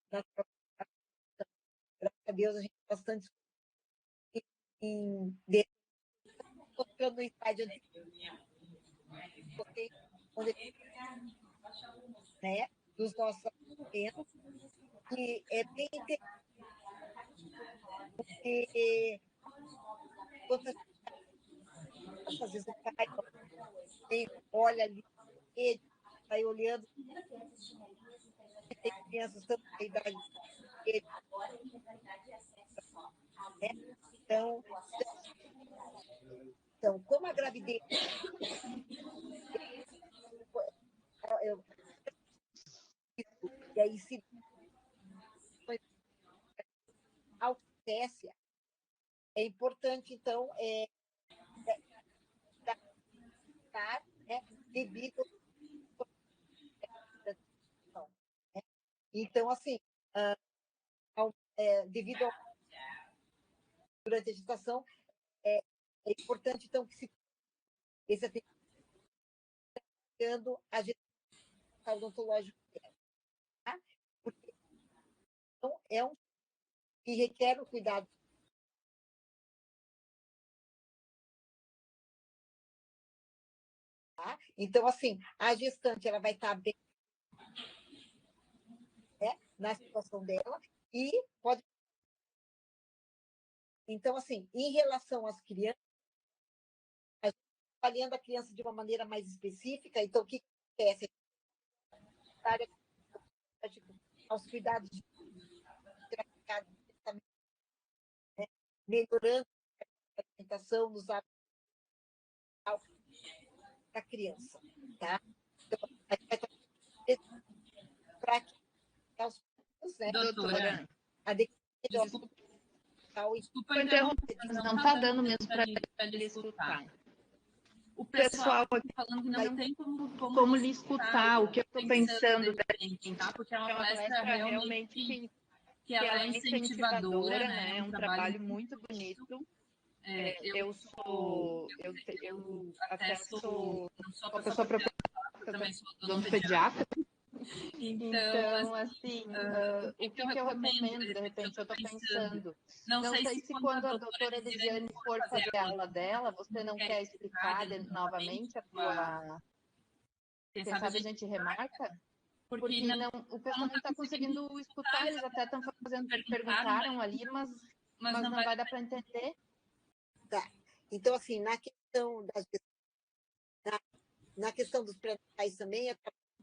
graças a Deus, a gente tem bastante mostrando no slide né, dos nossos atendimentos, e é bem interessante, porque às vezes o pai olha ali, ele vai olhando, tem crianças tanto da idade dele, né? Então, como a gravidez e aí se altécia, é importante, então, estar, né, devido né? Então, assim, devido durante a gestação, é importante, então, que se esse atendendo a gestação odontológica, tá? Porque então, é um que requer o cuidado. Tá? Então, assim, a gestante ela vai estar bem, né? na situação dela e pode. Então, assim, em relação às crianças, a gente está avaliando a criança de uma maneira mais específica, então o que acontece? Aos cuidados de né? Melhorando a alimentação nos hábitos da criança, tá? Então, a gente vai para que aos poucos, né? Doutora, A desculpa interromper, mas não está dando mesmo para lhe escutar. O pessoal aqui falando que não tem como lhe escutar o que eu estou pensando da gente, tá? Porque é uma palestra realmente que ela é incentivadora, né? É um trabalho muito bonito. Eu até sou uma pessoa preocupada, também sou odontopediatra. Então, assim, o que eu recomendo, de repente, eu estou pensando, não sei se quando a doutora Elisiane for fazer a aula dela, você não quer explicar novamente a tua... Quem sabe a gente remarca? Porque não, o pessoal não está conseguindo escutar, eles até estão fazendo, perguntaram ali, mas não vai dar para entender. Tá. Então, assim, na questão dos pré-natais também, é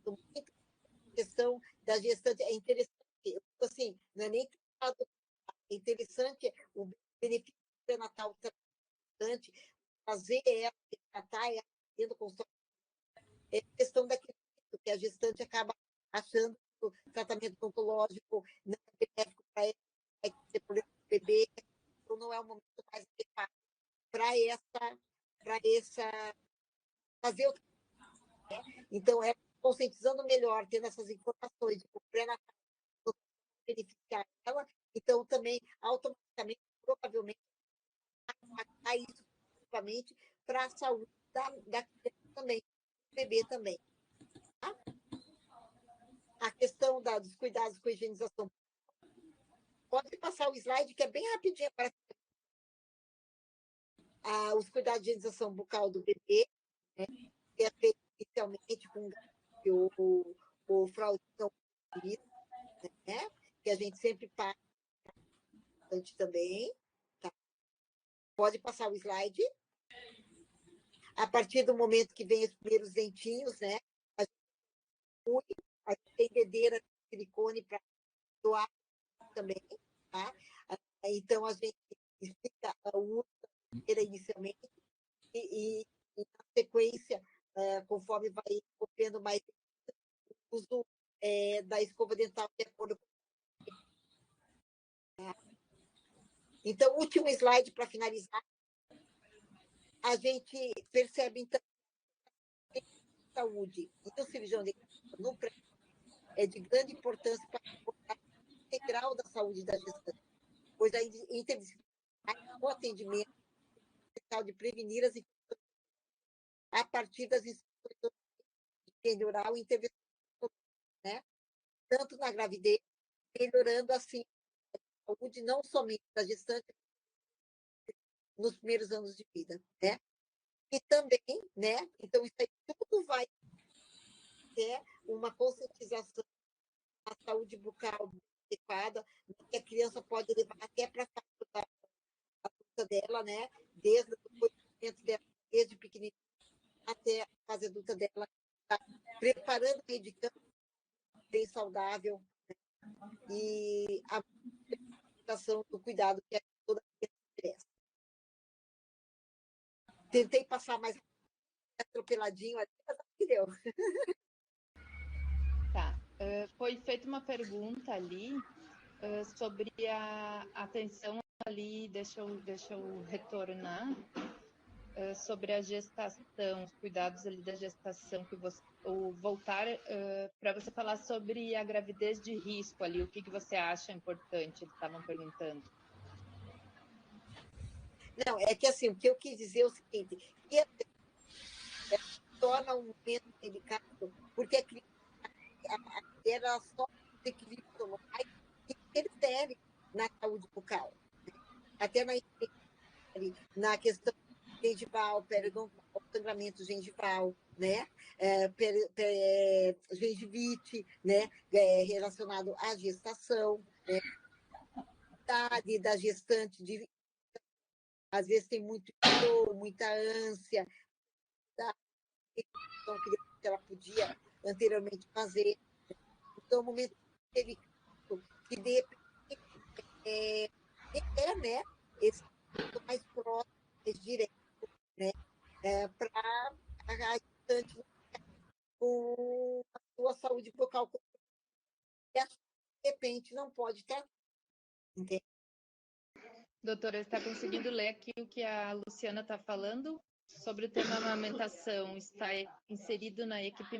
muito questão da gestante. É interessante, assim, não é nem é interessante o benefício do pré-natal gestante, fazer ela, tratar ela dentro do consultório. É questão daquilo que a gestante acaba achando que o tratamento oncológico não é benéfico para ela, vai ter problema com o bebê, então não é o momento mais adequado para fazer o que é. Então, é conscientizando melhor, tendo essas informações de que o pré-natal beneficiar ela, então também automaticamente, provavelmente, impactar isso positivamente para a saúde da criança também, do bebê também. Tá? A questão dos cuidados com a higienização. Pode passar o slide, que é bem rapidinho para os cuidados de higienização bucal do bebê, né, que é feito inicialmente com o fraldinho, né, que a gente sempre passa também. Tá? Pode passar o slide. A partir do momento que vem os primeiros dentinhos, né, a gente tem dedeira de silicone para doar também, tá? Então, a gente explica o uso da dedeira inicialmente e na sequência, conforme vai copiando mais o uso da escova dental de acordo com. Tá? Então, último slide para finalizar. A gente percebe, então, que a saúde e o cirurgião de no pré é de grande importância para a integral da saúde da gestante, pois a interdisciplinar o atendimento de prevenir as infecções a partir das instituições de higiene oral e intervenção, né? Tanto na gravidez, melhorando assim a saúde não somente da gestante nos primeiros anos de vida, né? E também, né? Então, isso aí tudo vai ter uma conscientização da saúde bucal adequada, que a criança pode levar até para a fase adulta dela, né? Desde o desenvolvimento dela, desde pequenininha até a fase adulta dela, tá? Preparando a educação bem saudável, né? E a alimentação do cuidado que toda criança merece. Tentei passar mais atropeladinho ali, mas acho que deu. Tá. Foi feita uma pergunta ali sobre a atenção ali, deixa eu retornar, sobre a gestação, os cuidados ali da gestação, que você, ou voltar para você falar sobre a gravidez de risco ali, o que você acha importante, eles estavam perguntando. Não, é que assim, o que eu quis dizer é o seguinte, que torna um momento delicado, porque a criança era só desequilíbrio hormonais que interfere na saúde bucal, né? Até na questão gengival, periodontal, sangramento gengival, né? Gengivite, né? Relacionado à gestação, né? Idade da gestante, às vezes tem muito dor, muita ânsia, tá? Então, que ela podia anteriormente fazer. Então, o momento delicado, que de repente requer, né? Esse mais próximo, mais direto, né? Para a gestante com a sua saúde bucal, de repente não pode ter. Entende? Doutora, está conseguindo ler aqui o que a Luciana está falando sobre o tema amamentação? Está inserido na equipe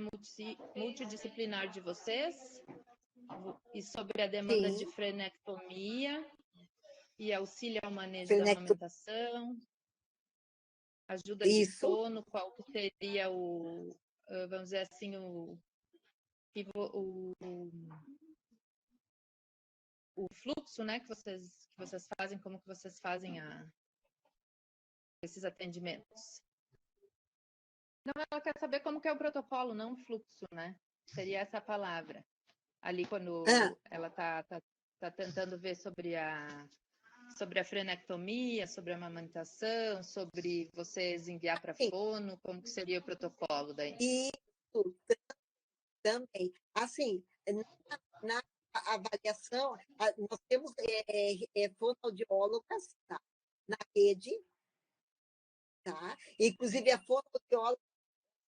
multidisciplinar de vocês? E sobre a demanda de frenectomia e auxílio ao manejo da amamentação? Ajuda de sono, qual que seria o, vamos dizer assim, o fluxo, né, que vocês fazem, como que vocês fazem esses atendimentos? Não, ela quer saber como que é o protocolo, não o fluxo, né? Seria essa palavra. Ali quando ela tá tentando ver sobre a frenectomia, sobre a amamentação, sobre vocês enviar para fono, como que seria o protocolo daí? Isso também. Assim, na avaliação, nós temos fonoaudiólogas, tá? Na rede, tá? Inclusive a fonoaudióloga,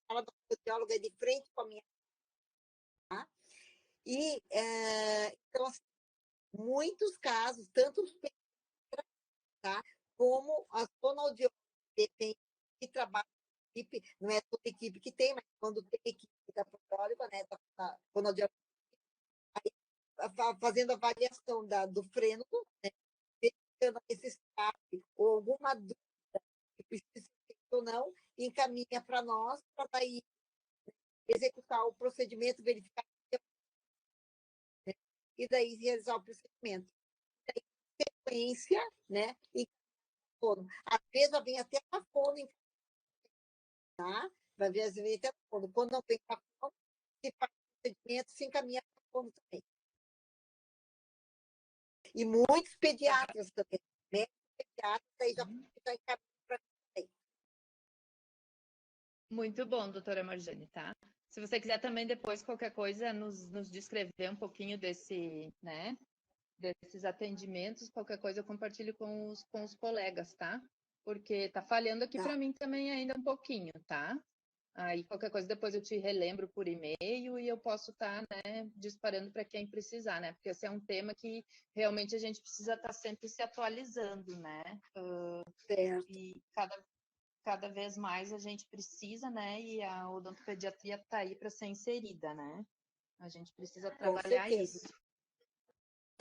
a fonoaudióloga é de frente com a minha, tá? E, então, assim, muitos casos, tanto os tá? Como as fonoaudiólogas que trabalham em equipe, não é toda equipe que tem, mas quando tem equipe da fonoaudióloga, né, da fonoaudióloga, fazendo avaliação do freno, né, verificando a necessidade ou alguma dúvida que precisa ser ou não, encaminha para nós, para daí executar o procedimento, verificar, né, e daí realizar o procedimento. Daí, sequência, né, e fono. Às vezes vem até a fono, tá? Vai ver às vezes até a fono. Quando não vem a fono, se faz o procedimento, se encaminha para a fono também. E muitos pediatras também, né? Pediatras aí já encaminham para também. Muito bom, doutora Marjane, tá? Se você quiser também depois, qualquer coisa, nos descrever um pouquinho desse, né? Desses atendimentos, qualquer coisa eu compartilho com os colegas, tá? Porque tá falhando aqui para mim também ainda um pouquinho, tá? Aí qualquer coisa depois eu te relembro por e-mail e eu posso estar, né, disparando para quem precisar, né? Porque esse é um tema que realmente a gente precisa estar sempre se atualizando, né? Certo. E cada vez mais a gente precisa, né? E a odontopediatria está aí para ser inserida, né? A gente precisa trabalhar isso.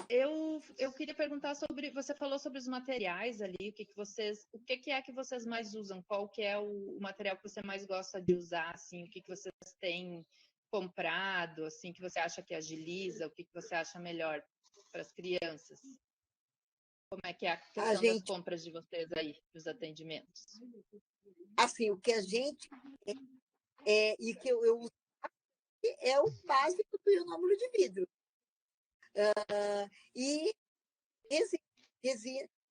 Eu queria perguntar sobre, você falou sobre os materiais ali, o que é que vocês mais usam? Qual que é o material que você mais gosta de usar, assim, o que vocês têm comprado, assim, que você acha que agiliza, o que você acha melhor para as crianças? Como é que é a questão das compras de vocês aí, dos atendimentos? Assim, o que a gente e que eu uso é o básico do ionômero de vidro. E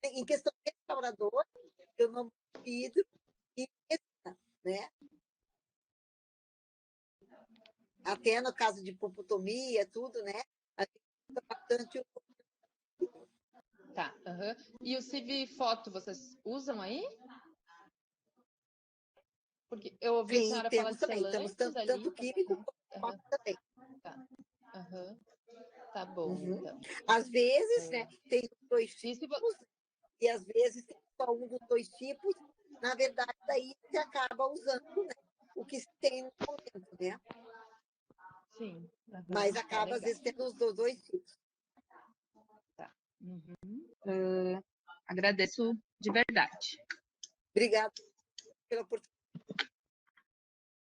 em questão de restaurador, ionômero de vidro e resina, né? Até no caso de pulpotomia, tudo, né? A gente usa bastante o... Tá, E o Civifoto, vocês usam aí? Porque eu ouvi a senhora falar de também. selantes Temos tanto químico quanto também. Tá. Tá bom, então. Às vezes, né, tem 2 tipos, e às vezes tem só um dos 2 tipos. Na verdade, daí você acaba usando, né, o que se tem no momento, né? Sim. Mas acaba, às vezes, tendo os 2 tipos. Tá. Agradeço de verdade. Obrigada pela oportunidade.